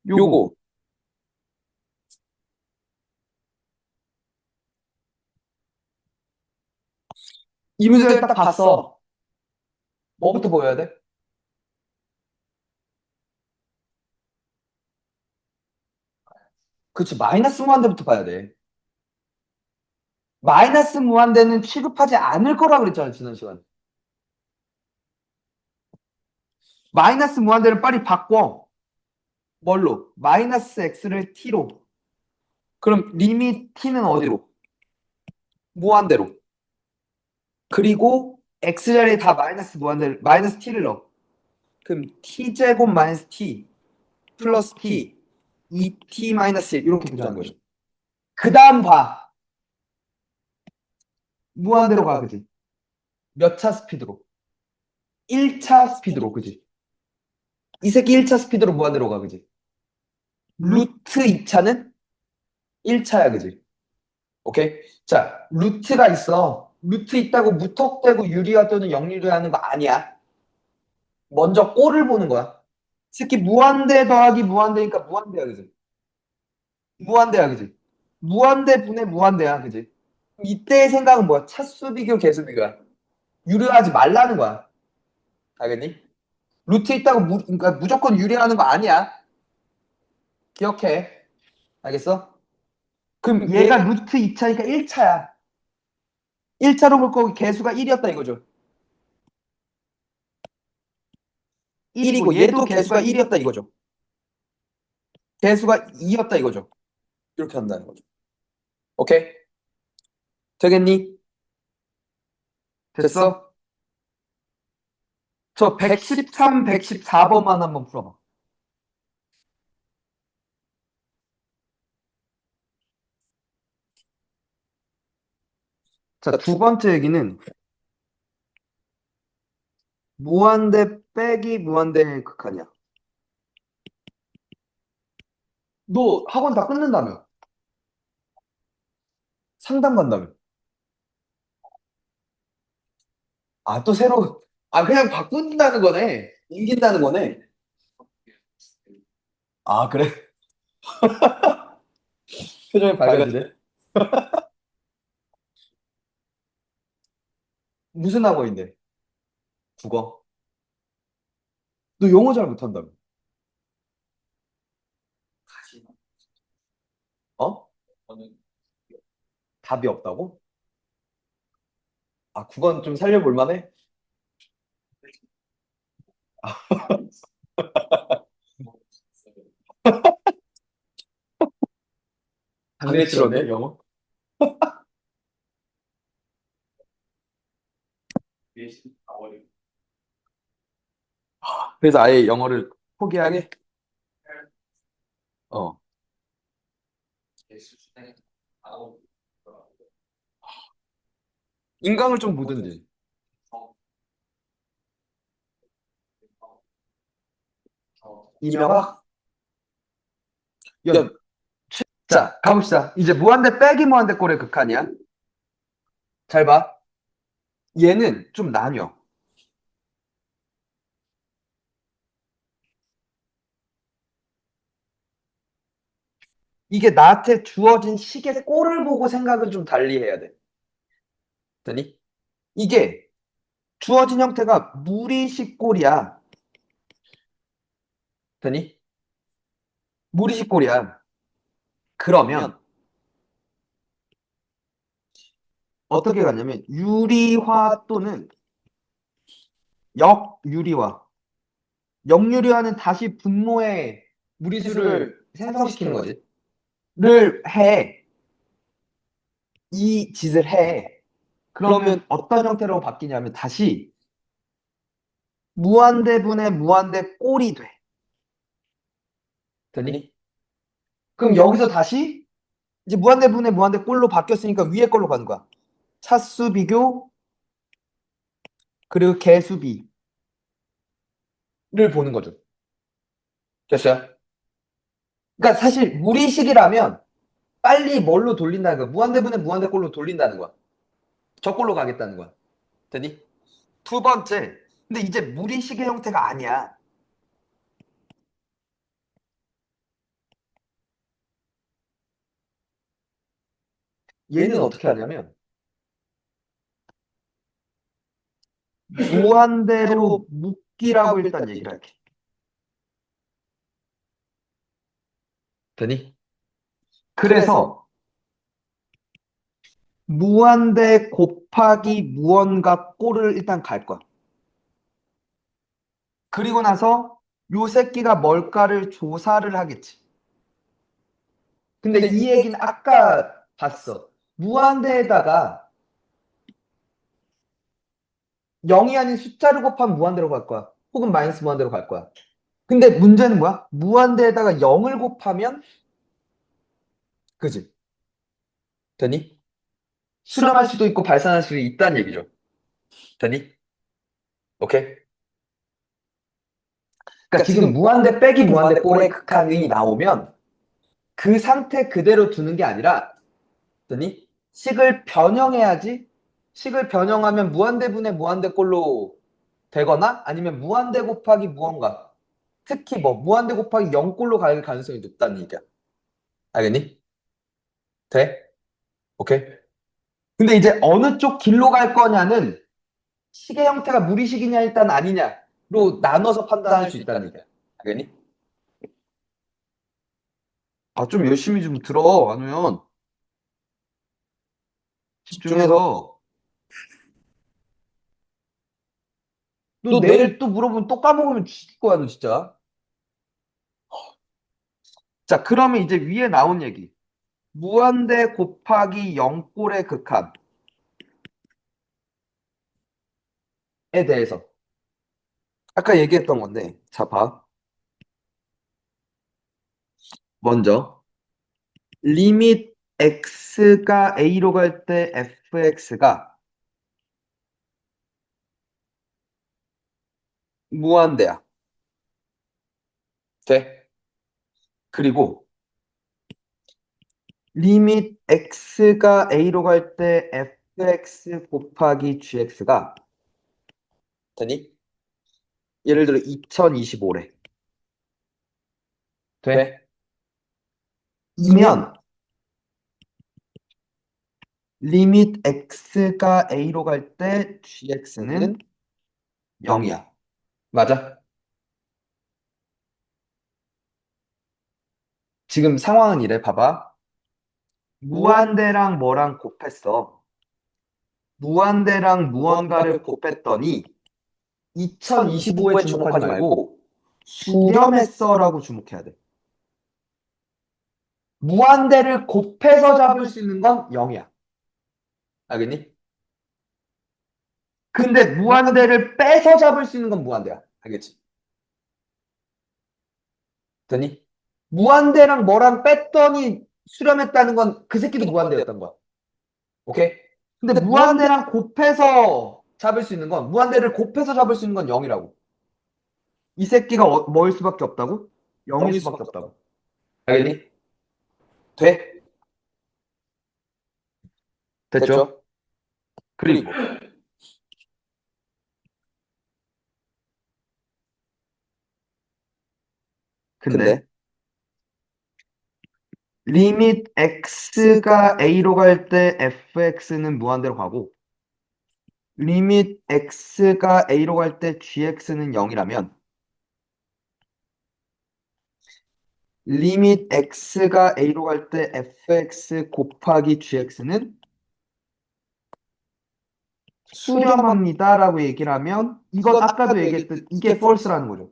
요거. 이 문제를 딱 봤어. 뭐부터 보여야 돼? 그치, 마이너스 무한대부터 봐야 돼. 마이너스 무한대는 취급하지 않을 거라 그랬잖아, 지난 시간에. 마이너스 무한대를 빨리 바꿔. 뭘로? 마이너스 x를 t로. 그럼 리밋 t는 어디로? 무한대로. 그리고 x 자리에 다 마이너스 무한대를 마이너스 t를 넣어. 그럼 t제곱 마이너스 t 플러스 t 2t 마이너스 1 이렇게 보자는 거죠. 그 다음 봐. 무한대로 가, 그지? 몇 차 스피드로? 1차 스피드로, 그지? 이 새끼 1차 스피드로 무한대로 가, 그지? 루트 2차는 1차야, 그지? 오케이? 자, 루트가 있어. 루트 있다고 무턱대고 유리화 또는 역유리화 하는 거 아니야. 먼저 꼴을 보는 거야. 특히 무한대 더하기 무한대니까 무한대야, 그지? 무한대야, 그지? 무한대 분의 무한대야, 그지? 이때의 생각은 뭐야? 차수 비교, 계수 비교야. 유리하지 말라는 거야. 알겠니? 루트 있다고 그러니까 무조건 유리하는 거 아니야. 기억해. 알겠어? 그럼 얘가 루트 2차니까 1차야. 1차로 볼 거고 개수가 1이었다 이거죠. 1이고 얘도 개수가 1이었다 이거죠. 개수가 2였다 이거죠. 이렇게 한다는 거죠. 오케이? 되겠니? 됐어? 저 113, 114번만 한번 풀어봐. 자, 두 번째 얘기는 무한대 빼기 무한대의 극한이야. 너 학원 다 끊는다며? 상담 간다며? 아, 또 새로, 아, 그냥 바꾼다는 거네. 옮긴다는 거네. 아, 그래? 표정이 밝아지네. 무슨 학원인데? 국어. 너 영어 잘 못한다며? 어? 답이 없다고? 아, 국어는 좀 살려볼 만해? 당내 치료네, 영어? 그래서 아예 영어를 포기하게? 어. 인강을 좀 보든지. 이명박? 야, 자, 가봅시다. 이제 무한대 빼기 무한대 꼴의 극한이야. 잘 봐. 얘는 좀 나뉘어. 이게 나한테 주어진 식의 꼴을 보고 생각을 좀 달리 해야 돼. 되니? 이게 주어진 형태가 무리식 꼴이야. 되니? 무리식꼴이야. 그러면 어떻게 가냐면 유리화 또는 역유리화. 역유리화는 다시 분모의 무리수를 생성시키는 거지. 를 해. 이 짓을 해. 그러면 어떤 형태로 바뀌냐면 다시 무한대분의 무한대 꼴이 돼. 되니? 그럼 여기서 다시 이제 무한대분의 무한대 꼴로 바뀌었으니까 위에 걸로 가는 거야. 차수 비교 그리고 개수 비를 보는 거죠. 됐어요? 그러니까 사실 무리식이라면 빨리 뭘로 돌린다는 거야. 무한대분의 무한대 꼴로 돌린다는 거야. 저 꼴로 가겠다는 거야. 되니? 두 번째. 근데 이제 무리식의 형태가 아니야. 얘는 어떻게 하냐면 무한대로 묶기라고 일단 얘기를 할게. 되니? 그래서 무한대 곱하기 무언가 꼴을 일단 갈 거야. 그리고 나서 요 새끼가 뭘까를 조사를 하겠지. 근데 이 얘기는 아까 봤어. 무한대에다가 0이 아닌 숫자를 곱하면 무한대로 갈 거야. 혹은 마이너스 무한대로 갈 거야. 근데 문제는 뭐야? 무한대에다가 0을 곱하면 그지? 되니? 수렴할 수도 있고 발산할 수도 있다는 얘기죠. 되니? 오케이? 그러니까 지금 무한대 빼기 무한대 꼴의 극한이 나오면 그 상태 그대로 두는 게 아니라 되니? 식을 변형해야지. 식을 변형하면 무한대분의 무한대꼴로 되거나 아니면 무한대 곱하기 무언가. 특히 뭐 무한대 곱하기 0꼴로 갈 가능성이 높다는 얘기야. 알겠니? 돼? 오케이. 근데 이제 어느 쪽 길로 갈 거냐는 식의 형태가 무리식이냐 일단 아니냐로 나눠서 판단할 수 있다는 얘기야. 알겠니? 아, 좀 열심히 좀 들어. 아니면 집중해서. 너 내일 또 물어보면 또 까먹으면 죽을 거야, 너 진짜. 자, 그러면 이제 위에 나온 얘기. 무한대 곱하기 0꼴의 극한에 대해서. 아까 얘기했던 건데, 자, 봐. 먼저, 리밋 x가 a로 갈 때 fx가 무한대야. 돼? 그리고, 리밋 x가 a로 갈 때 fx 곱하기 gx가 되니? 예를 들어 2025래. 돼? 이면 리밋 x가 a로 갈 때 gx는 0이야. 맞아? 지금 상황은 이래. 봐봐. 무한대랑 뭐랑 곱했어. 무한대랑 무언가를 곱했더니 2025에 주목하지 말고 수렴했어라고 주목해야 돼. 무한대를 곱해서 잡을 수 있는 건 0이야. 알겠니? 근데 무한대를 빼서 잡을 수 있는 건 무한대야. 알겠지? 되니? 무한대랑 뭐랑 뺐더니 수렴했다는 건 그 새끼도 무한대였던 거야. 오케이? 근데 무한대랑 곱해서 잡을 수 있는 건 무한대를 곱해서 잡을 수 있는 건 0이라고. 이 새끼가 뭐일 수밖에 없다고? 0일 수밖에 없다고. 알겠니? 돼? 됐죠? 그리고 근데 리밋 x가 a로 갈 때 fx는 무한대로 가고 리밋 x가 a로 갈 때 gx는 0이라면 리밋 x가 a로 갈 때 fx 곱하기 gx는 수렴합니다라고 얘기를 하면 이건 아까도 얘기했듯 이게 false라는 거죠.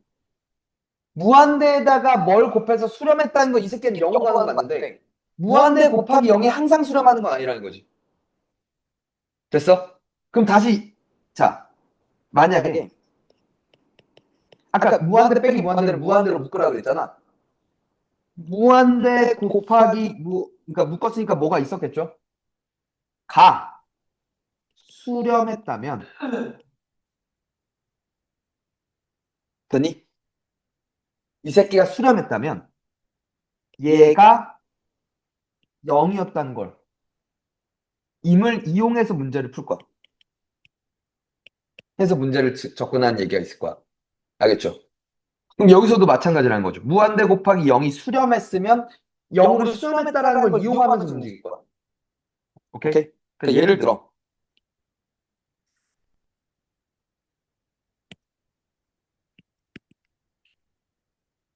무한대에다가 뭘 곱해서 수렴했다는 건 이 새끼는 0으로 가는 건 맞는데 무한대 곱하기 0이 항상 수렴하는 건 아니라는 거지. 됐어? 그럼 다시 자 만약에 아까 무한대 빼기 무한대를 무한대로 묶으라고 그랬잖아. 무한대 곱하기 그러니까 묶었으니까 뭐가 있었겠죠? 가 수렴했다면 됐니? 이 새끼가 수렴했다면 얘가 0이었다는 걸 임을 이용해서 문제를 풀 거야. 해서 문제를 접근하는 얘기가 있을 거야. 알겠죠? 그럼 여기서도 마찬가지라는 거죠. 무한대 곱하기 0이 수렴했으면 0으로 수렴했다라는 걸 이용하면서 움직일 거야. 오케이? 오케이? 그러니까 예를 들어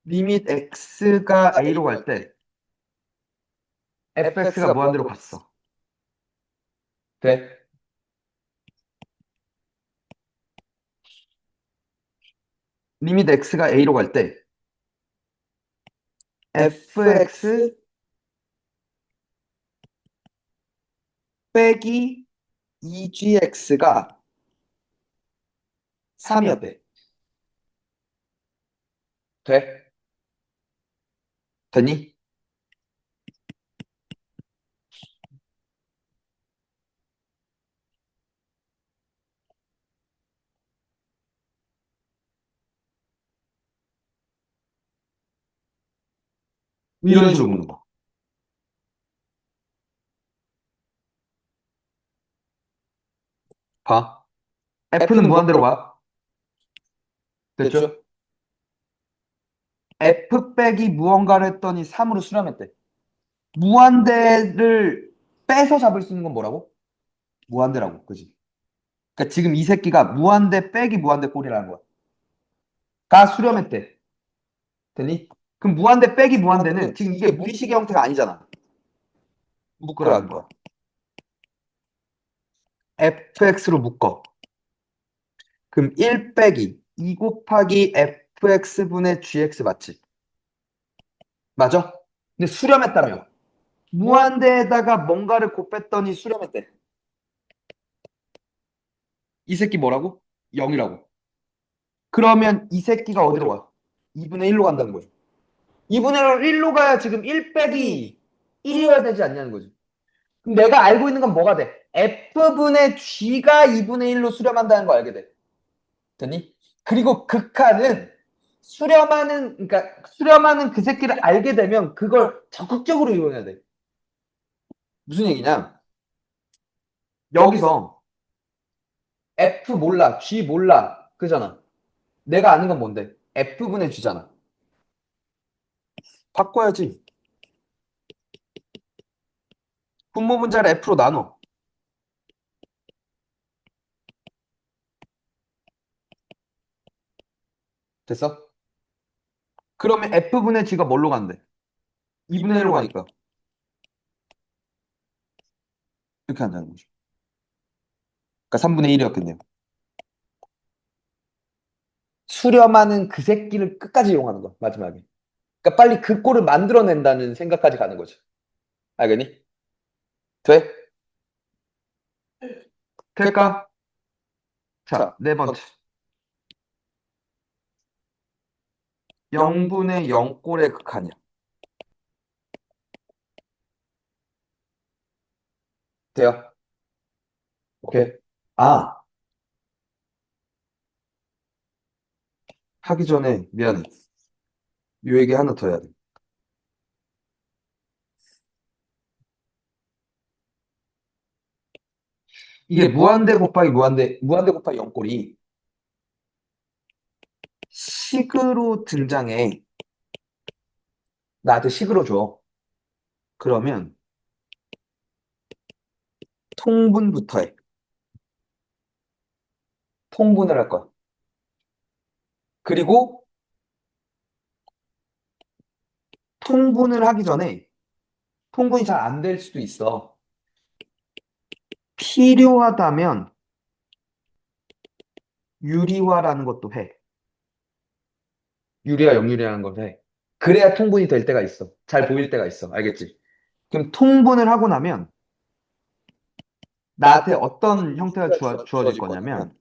리밋 x가 a로 갈 때 fx가 무한대로 갔어. 돼? 리밋 x가 a로 갈 때 fx 빼기 2gx가 3이었대. 돼? 됐니? 이런 식으로 묻는 거. 봐. f는 무한대로 가. 됐죠? f 빼기 무언가를 했더니 3으로 수렴했대. 무한대를 빼서 잡을 수 있는 건 뭐라고? 무한대라고. 그지? 그러니까 지금 이 새끼가 무한대 빼기 무한대 꼴이라는 거야. 가 수렴했대. 됐니? 그럼 무한대 빼기 무한대는 지금 이게 무의식의 형태가 아니잖아. 묶으라는 거야. fx로 묶어. 그럼 1 빼기 2 곱하기 fx분의 gx 맞지? 맞아? 근데 수렴했다며. 무한대에다가 뭔가를 곱했더니 수렴했대. 이 새끼 뭐라고? 0이라고. 그러면 이 새끼가 어디로 가? 2분의 1로 간다는 거죠. 2분의 1로 가야 지금 1 빼기 1이어야 되지 않냐는 거지. 그럼 내가 알고 있는 건 뭐가 돼? f분의 g가 2분의 1로 수렴한다는 거 알게 돼. 됐니? 그리고 극한은 그러니까 수렴하는 그 새끼를 알게 되면 그걸 적극적으로 이용해야 돼. 무슨 얘기냐? 여기서 F 몰라, G 몰라, 그잖아. 내가 아는 건 뭔데? F분의 G잖아. 바꿔야지. 분모 분자를 F로 나눠. 됐어? 그러면 F분의 G가 뭘로 간대? 2분의 1로 가니까. 이렇게 한다는 거죠. 그러니까 3분의 1이었겠네요. 수렴하는 그 새끼를 끝까지 이용하는 거야, 마지막에. 그러니까 빨리 그 꼴을 만들어낸다는 생각까지 가는 거지. 알겠니? 돼? 될까? 자, 네 번째. 0분의 0꼴의 극한이야. 돼요? 오케이. 아, 하기 전에 미안해. 요 얘기 하나 더 해야 돼. 이게 무한대 곱하기 무한대 곱하기 0꼴이 식으로 등장해. 나한테 식으로 줘. 그러면 통분부터 해. 통분을 할 거야. 그리고 통분을 하기 전에 통분이 잘 안 될 수도 있어. 필요하다면 유리화라는 것도 해. 유리화, 역유리라는 걸 해. 그래야 통분이 될 때가 있어. 잘 보일 때가 있어. 알겠지? 그럼 통분을 하고 나면 나한테 어떤 형태가 주어질 거냐면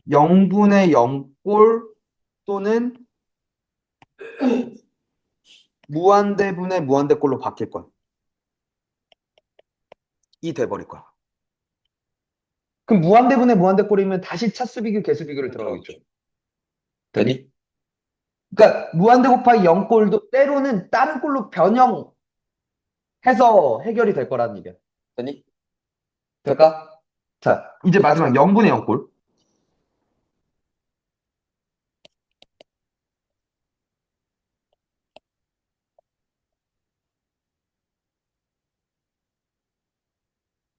0분의 0골 또는 무한대분의 무한대꼴로 바뀔 거야. 이 돼버릴 거야. 그럼 무한대분의 무한대꼴이면 다시 차수비교, 개수비교를 들어가겠죠. 되니? 그러니까 무한대 곱하기 0꼴도 때로는 다른 꼴로 변형해서 해결이 될 거라는 얘기야. 되니? 될까? 자, 이제 마지막 0분의 0꼴.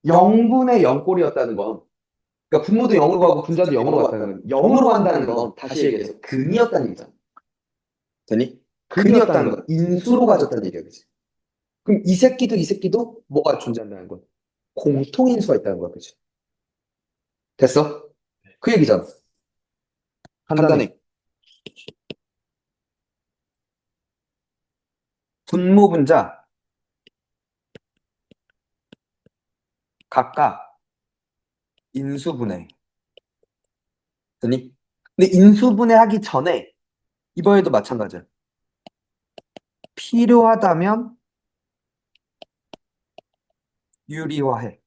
0분의 0꼴이었다는 건, 그러니까 분모도 0으로 가고 분자도 0으로 갔다는 건, 0으로 간다는 건 다시 얘기해서 근이었다는 얘기잖아. 되니? 근이었다는 건 인수로 가졌다는 얘기야, 그치? 그럼 이 새끼도 뭐가 존재한다는 거야? 공통인수가 있다는 거야, 그치? 됐어? 그 얘기잖아. 간단해. 분모 분자 각각 인수분해. 되니? 근데 인수분해 하기 전에 이번에도 마찬가지야. 필요하다면 유리화해.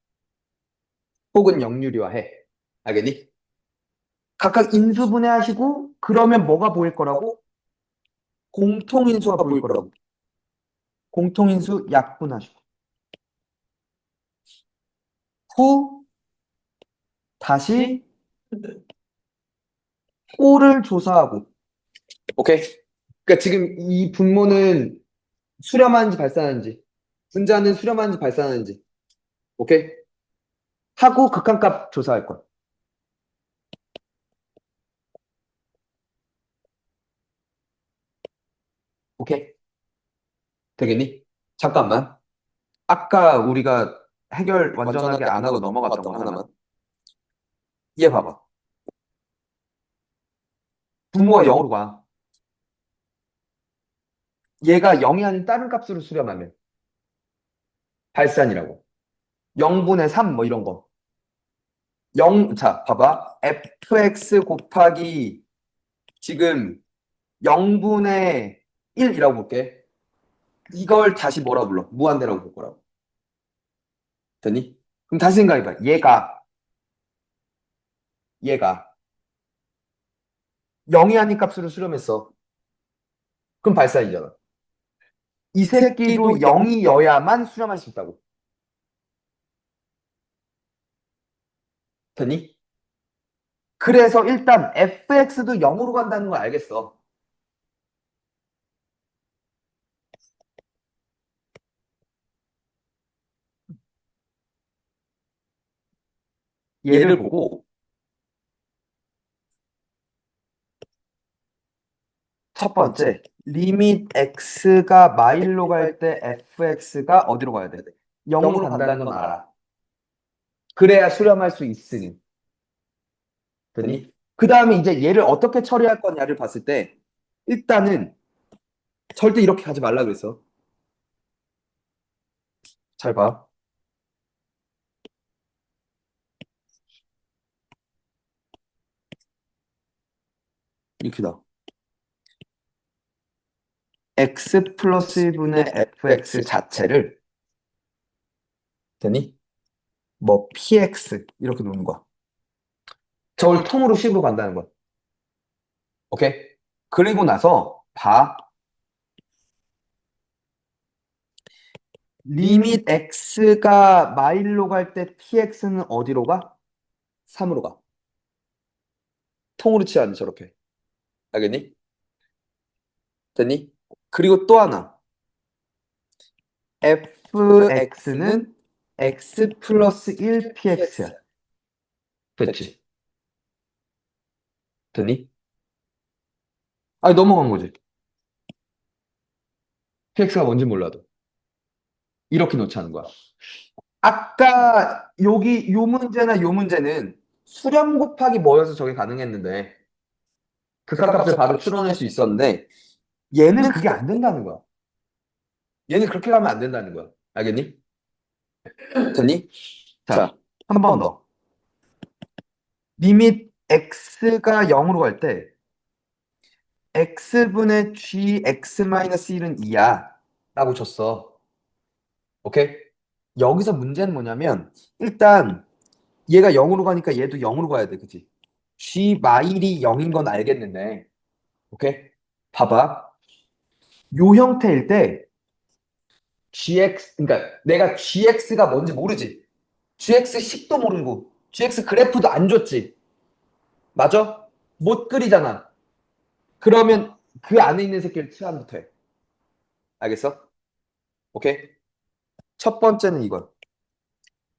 혹은 역유리화해. 알겠니? 각각 인수분해 하시고 그러면 뭐가 보일 거라고? 공통인수가 보일 거라고. 공통인수 약분하시고. 후 다시 꼴을 조사하고. 오케이? 그러니까 지금 이 분모는 수렴하는지 발산하는지, 분자는 수렴하는지 발산하는지, 오케이? 하고 극한값 조사할 거야. 오케이? 되겠니? 잠깐만. 아까 우리가 해결 완전하게 안 하고 넘어갔던 거 하나만. 얘 봐봐. 분모가 0으로 가. 얘가 0이 아닌 다른 값으로 수렴하면 발산이라고. 0분의 3 뭐 이런 거. 0, 자, 봐봐. fx 곱하기 지금 0분의 1이라고 볼게. 이걸 다시 뭐라 불러? 무한대라고 볼 거라고. 됐니? 그럼 다시 생각해봐. 얘가 0이 아닌 값으로 수렴했어. 그럼 발산이잖아. 이 새끼도 0이여야만 수렴할 수 있다고. 됐니? 그래서 일단 fx도 0으로 간다는 걸 알겠어. 얘를 보고 첫 번째, 리밋 x가 마일로 갈 때 fx가 어디로 가야 돼? 0으로 간다는 건 알아. 그래야 수렴할 수 있으니. 됐니? 그 다음에 이제 얘를 어떻게 처리할 거냐를 봤을 때 일단은 절대 이렇게 가지 말라 그랬어. 잘 봐. 이렇게다. x 플러스 1분의 fx 자체를 되니? 뭐 px 이렇게 놓는 거야. 저걸 통으로 씹으로 간다는 거야. 오케이? 그리고 나서 봐. 리밋 x가 마일로 갈 때 px는 어디로 가? 3으로 가. 통으로 치지 않니 저렇게. 알겠니? 됐니? 그리고 또 하나. fx는 x 플러스 1px야. 됐지? 됐니? 아니 넘어간 거지. px가 뭔지 몰라도. 이렇게 놓자는 거야. 아까 여기 요 문제나 요 문제는 수렴 곱하기 뭐여서 저게 가능했는데 극한값을 바로 추론할 수 있었는데 얘는 그게 안 된다는 거야. 얘는 그렇게 가면 안 된다는 거야. 알겠니? 됐니? 자, 자, 한 번 더. 리밋 x가 0으로 갈 때 x분의 gx-1은 2야 라고 쳤어. 오케이? 여기서 문제는 뭐냐면 일단 얘가 0으로 가니까 얘도 0으로 가야 돼. 그치? g 마일이 0인 건 알겠는데 오케이? 봐봐. 요 형태일 때 gx 그러니까 내가 gx가 뭔지 모르지. gx 식도 모르고 gx 그래프도 안 줬지. 맞아? 못 그리잖아. 그러면 그 안에 있는 새끼를 치환부터 해. 알겠어? 오케이? 첫 번째는 이건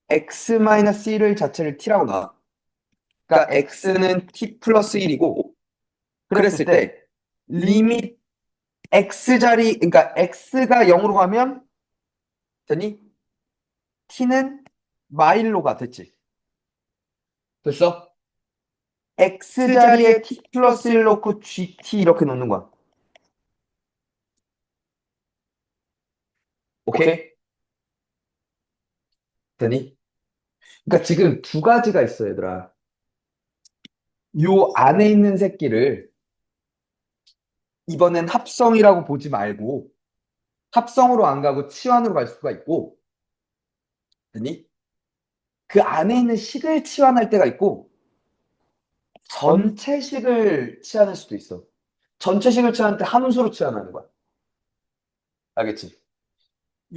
x-1을 자체를 t라고 놔. 그러니까 x는 t 플러스 1이고 그랬을 때 리밋 x자리 그러니까 x가 0으로 가면 되니? t는 마일로 가 됐지. 됐어? x자리에 t 플러스 1 넣고 gt 이렇게 놓는 거야. 오케이? 오케이? 되니? 그러니까 지금 두 가지가 있어, 얘들아. 요 안에 있는 새끼를 이번엔 합성이라고 보지 말고 합성으로 안 가고 치환으로 갈 수가 있고, 되니? 그 안에 있는 식을 치환할 때가 있고 전체 식을 치환할 수도 있어. 전체 식을 치환할 때 함수로 치환하는 거야. 알겠지?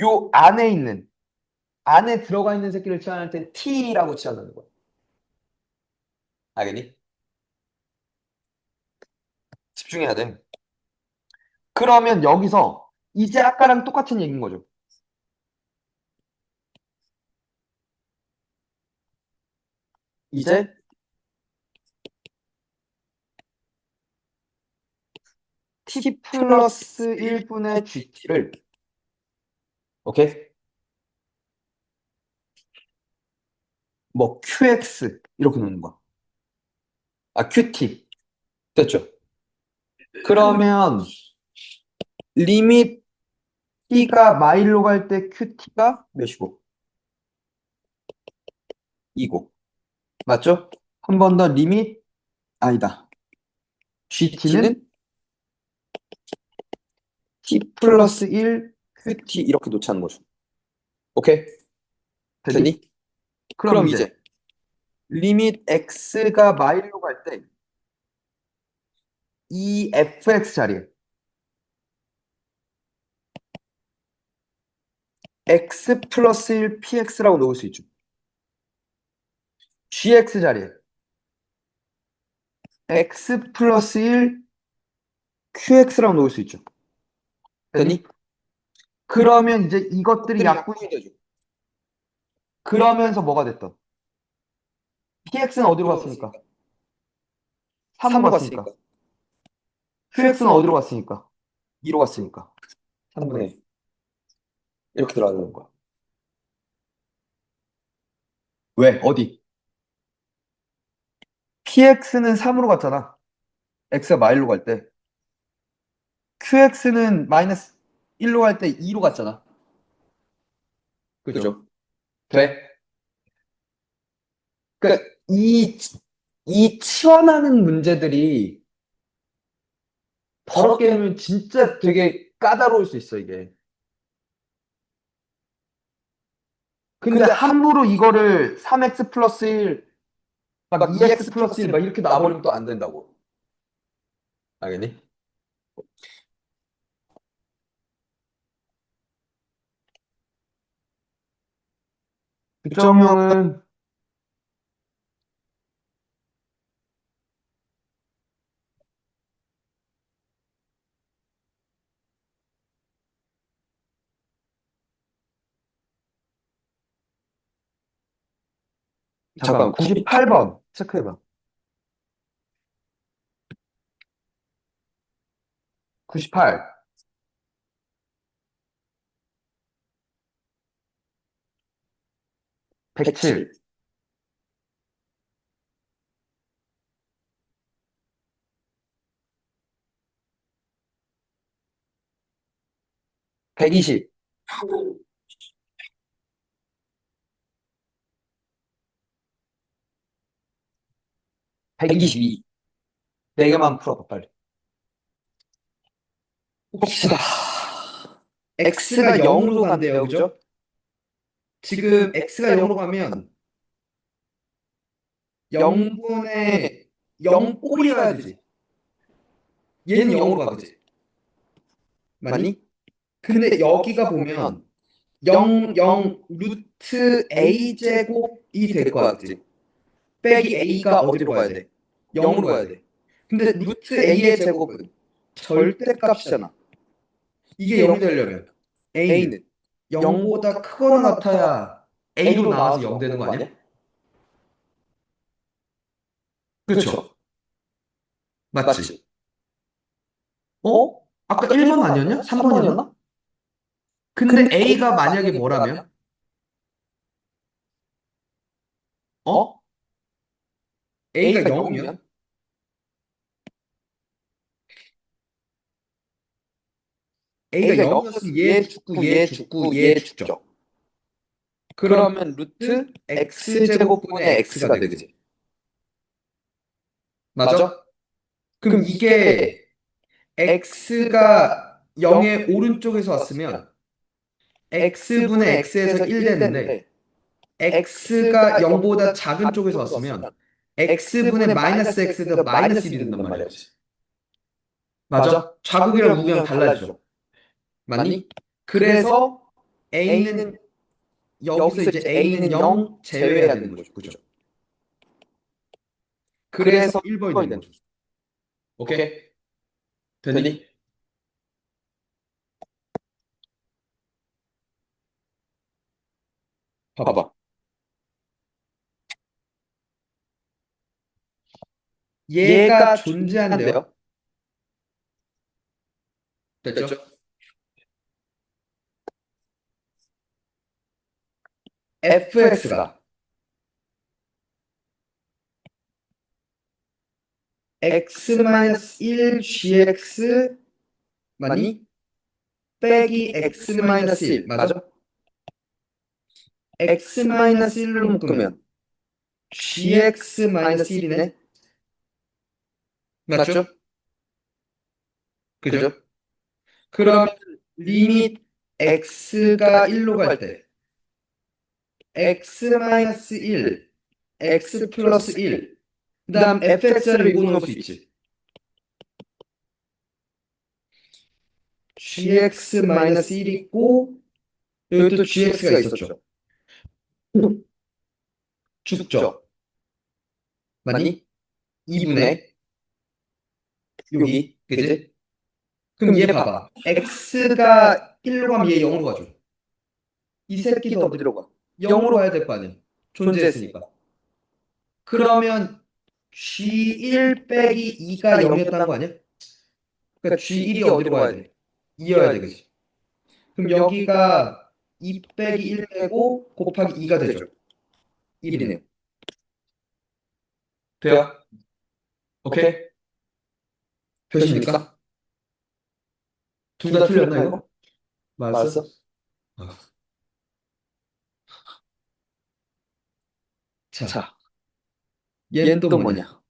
요 안에 있는 안에 들어가 있는 새끼를 치환할 때 t라고 치환하는 거야. 알겠니? 집중해야 돼. 그러면 여기서 이제 아까랑 똑같은 얘기인 거죠. 이제 t 플러스 1분의 gt를 오케이? 뭐 qx 이렇게 놓는 거야. 아 qt 됐죠? 그러면 리밋 t가 마일로 갈 때 qt가 몇이고? 2고 맞죠? 한 번 더 리밋 아니다. gt는 GT는 t 플러스 1 qt 이렇게 놓자는 거죠. 오케이? 되니? 되니? 그럼 그럼 이제 이제 리밋 x가 마일로 갈 때 이 fx 자리에 x 플러스 1 px라고 놓을 수 있죠. gx 자리에 x 플러스 1 qx라고 놓을 수 있죠. 되니? 되니? 그러면 이제 이것들이 것들이 약분이 약분이 되죠. 되죠. 그러면서 뭐가 됐던? px는 어디로 어디로 갔습니까? 갔으니까? 3으로 3로 갔으니까. 갔으니까. qx는 QX는 어디로 어디로? 갔으니까? 2로 갔으니까. 3분의 1. 3분의 이렇게 들어가는 거야. 왜? 어디? px는 3으로 갔잖아. x가 마일로 갈 때. qx는 마이너스 1로 갈 때 2로 갔잖아. 그죠? 그죠? 돼? 그러니까 그러니까 이 치환하는 문제들이 더럽게 더럽게 하면 진짜 되게 까다로울 수 있어, 이게. 근데 근데 함부로 이거를 3x 플러스 1, 막 막 2x 2x 플러스 1, 플러스 막 1 이렇게 놔버리면 나버리면 또 또 안 안 된다고. 알겠니? 점용 부정형은 잠깐 잠깐 98 98번 체크해봐. 98. 107, 120, 122. 네 개만 풀어봐, 빨리. 봅시다. x가 0으로 간대요, 그죠? 지금 x가 0으로 가면 0분의 0 꼴이 가야 되지. 얘는 0으로 가, 그지? 맞니? 근데 여기가 보면 0, 0 루트 a 제곱이 될 거야, 그지? 빼기 a가 어디로 가야 돼? 0으로 가야 돼. 근데 루트 a의 제곱은 절대값이잖아. 이게 0이 되려면 a는 0보다 크거나 같아야 a로 나와서 0 되는 거 아니야? 그렇죠? 맞지? 어? 아까 1번 아니었냐? 3번이었나? 근데 a가 만약에 뭐라면? 어? a가 0이면? a가 0이었으면 얘 죽고 얘 죽고 얘 죽죠. 그러면 루트 x제곱분의 x가 되지. 맞아? 그럼 이게 x가 0의 오른쪽에서 왔으면 x분의 x에서 1 되는데 x가 0보다 작은 쪽에서 왔으면 x분의 마이너스 x가 마이너스 1이 된단 말이야. 맞아? 좌극이랑 우극이랑 달라지죠. 맞니? 그래서 a는 여기서 이제 a는 0 제외해야 되는 거죠. 그죠? 그래서 1번이 되는 거죠. 오케이? 되니? 봐봐. 얘가 존재한대요. 됐죠? fx가 x-1 gx 맞니? 빼기 x-1 맞아? x-1로 묶으면 gx-1이네? 맞죠? 그죠? 그러면 리밋 x가 1로 갈 때 x-1, x 플러스 1, 그 다음 fx를 이거 넣을 수 있지. gx-1 있고 여기 또 gx가 있었죠. 죽죠. 맞니? 2분의 여기 그지? 그럼 얘 봐봐. x가 1로 가면 얘 0으로 가죠. 이 새끼도 어디로 가? 0으로 가야 될 거 아니야. 존재했으니까. 그러면 G1 빼기 2가 0이었다는 거 아니야? 그러니까 G1이 어디로 가야 돼? 2여야 돼, 그지? 그럼 여기가 2 빼기 1 빼고 곱하기 2가 되죠. 1이네요. 돼요? 오케이? 되십니까? 둘 다 틀렸나, 이거? 맞았어? 아. 자, 얘는 또 뭐냐?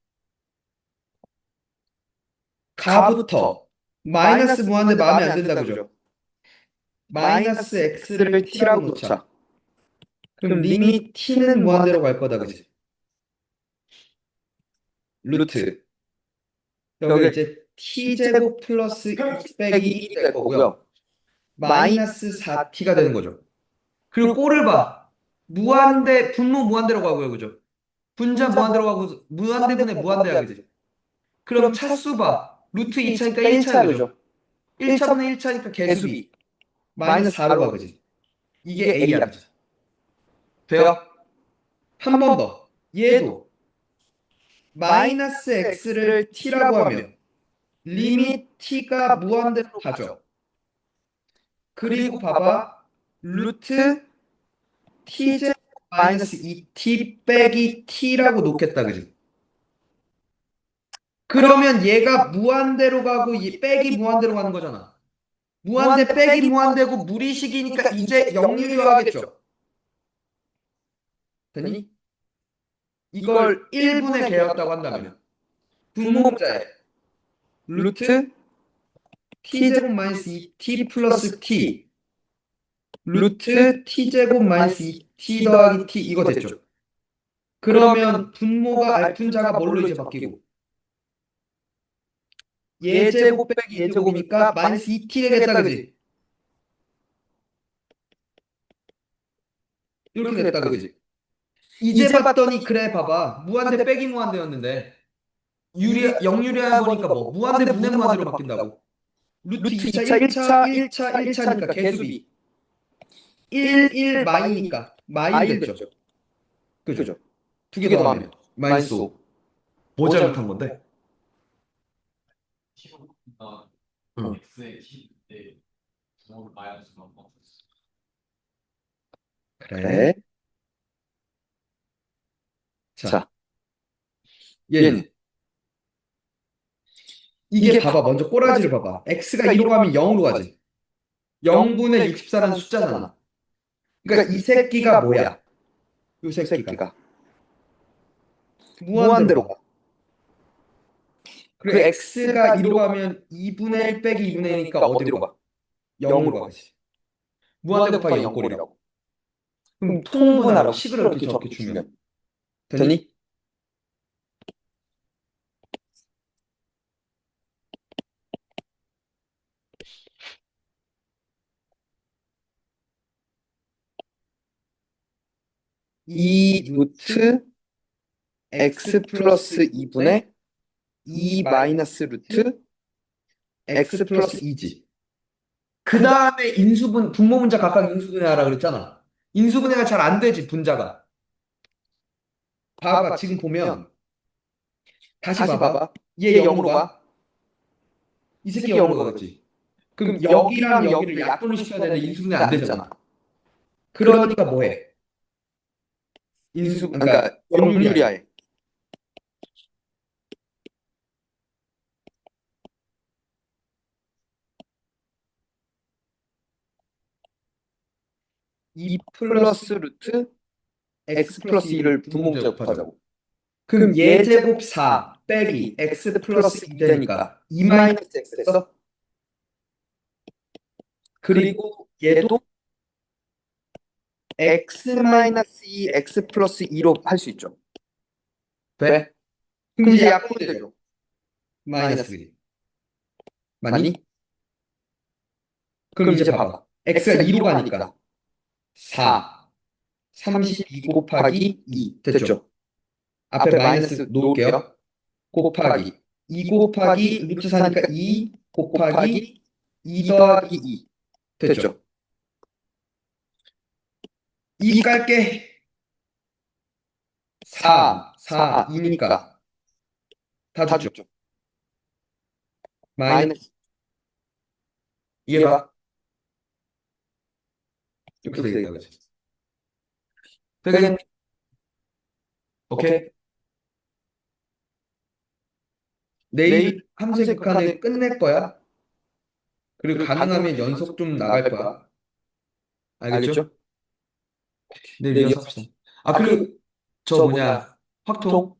가부터 마이너스 무한대 마음에 안 든다, 그죠? 마이너스 x를 t라고 놓자. 그럼 리밋 t는 무한대로 갈 거다, 그지? 루트. 여기 이제 t제곱 플러스 2 빼기 1이 될 거고요. 마이너스 4t가 되는 거죠. 그리고 꼴을 봐. 무한대, 분모 무한대로 가고요, 그죠? 분자 무한대로 가고 무한대분의 무한대야, 그지? 그럼 차수 봐. 루트 2차니까 1차야, 그죠? 1차분의 1차니까 개수비. 마이너스 4로 가, 그지? 이게 a야, 그지? 돼요? 한 번 더. 얘도 마이너스 x를 t라고 하면 리밋 t가 무한대로 가죠. 그리고 봐봐. 루트 t제곱 마이너스 2t 빼기 t라고 놓겠다, 그지? 그러면 얘가 무한대로 가고 얘 빼기 무한대로 가는 거잖아. 무한대 빼기 무한대고 무리식이니까 이제 역류하겠죠. 되니? 이걸 1분의 개였다고 한다면 분모자에 루트 t제곱 마이너스 2t 플러스 t 루트 t제곱 마이너스 2t 더하기 t 이거 됐죠? 그러면 분모가 분자가 뭘로 이제 바뀌고 예제곱 빼기 예제곱이니까 마이너스 2t 되겠다, 그지? 이렇게 됐다, 그지? 이제 봤더니 그래 봐봐 무한대 빼기 무한대였는데 역유리해 보니까 뭐 무한대 분의 무한대로 바뀐다고. 루트 2차 1차 1차 1차니까 개수비 1 1 마이니까 마이 됐죠. 그죠? 두 개 더하면 마이너스 5. 뭐 잘못한 건데? 응. 그래. 자, 얘는 이게 봐봐. 먼저 꼬라지를 봐봐. x가 2로 가면 0으로 가지. 0분의 64라는 숫자잖아. 그러니까 이 새끼가 뭐야? 이 새끼가 무한대로 가. 그리고 x가 2로 가면 2분의 1 빼기 2분의 1이니까 어디로 가? 0으로 가지. 무한대 곱하기 0꼴이라고. 그럼 통분하라고 식을 이렇게 저렇게 주면 되니? 이 루트 x 플러스 2분의 2 마이너스 루트 x 플러스 2지. 그 다음에 인수분, 분모 문자 각각 인수분해하라 그랬잖아. 인수분해가 잘 안 되지, 분자가. 봐봐, 지금 보면. 다시 봐봐. 얘 0으로 가. 이 새끼 0으로 가겠지. 그럼 여기랑 여기를 약분을 시켜야 되는데 인수분해 안 되잖아. 그러니까 뭐해? 그러니까 역률이야. 2 플러스 루트 x 플러스 2를 분모문자에 곱하자고. 그럼 예제곱 4 빼기 x 플러스 2 되니까 2 마이너스 x 됐어? 그리고 얘도 x 마이너스 2 x 플러스 2로 할 수 있죠. 돼? 그럼 이제 약분이 되죠. 마이너스 1. 맞니? 그럼 이제 봐봐. x가 2로 가니까 4, 32 곱하기 2 됐죠? 앞에 마이너스 놓을게요. 곱하기 2 곱하기 루트 4니까 2 곱하기 2 더하기 2 됐죠? 2 깔게 4, 4, 2니까 다 줬죠? 마이너스 이게 봐 이렇게 되겠다, 그치? 되겠니? 오케이? 내일 함수 극한을 끝낼 거야. 그리고 가능하면 연속 좀 나갈 거야. 알겠죠? 내일 이어서 합시다. 아, 그리고 저 뭐냐, 확통.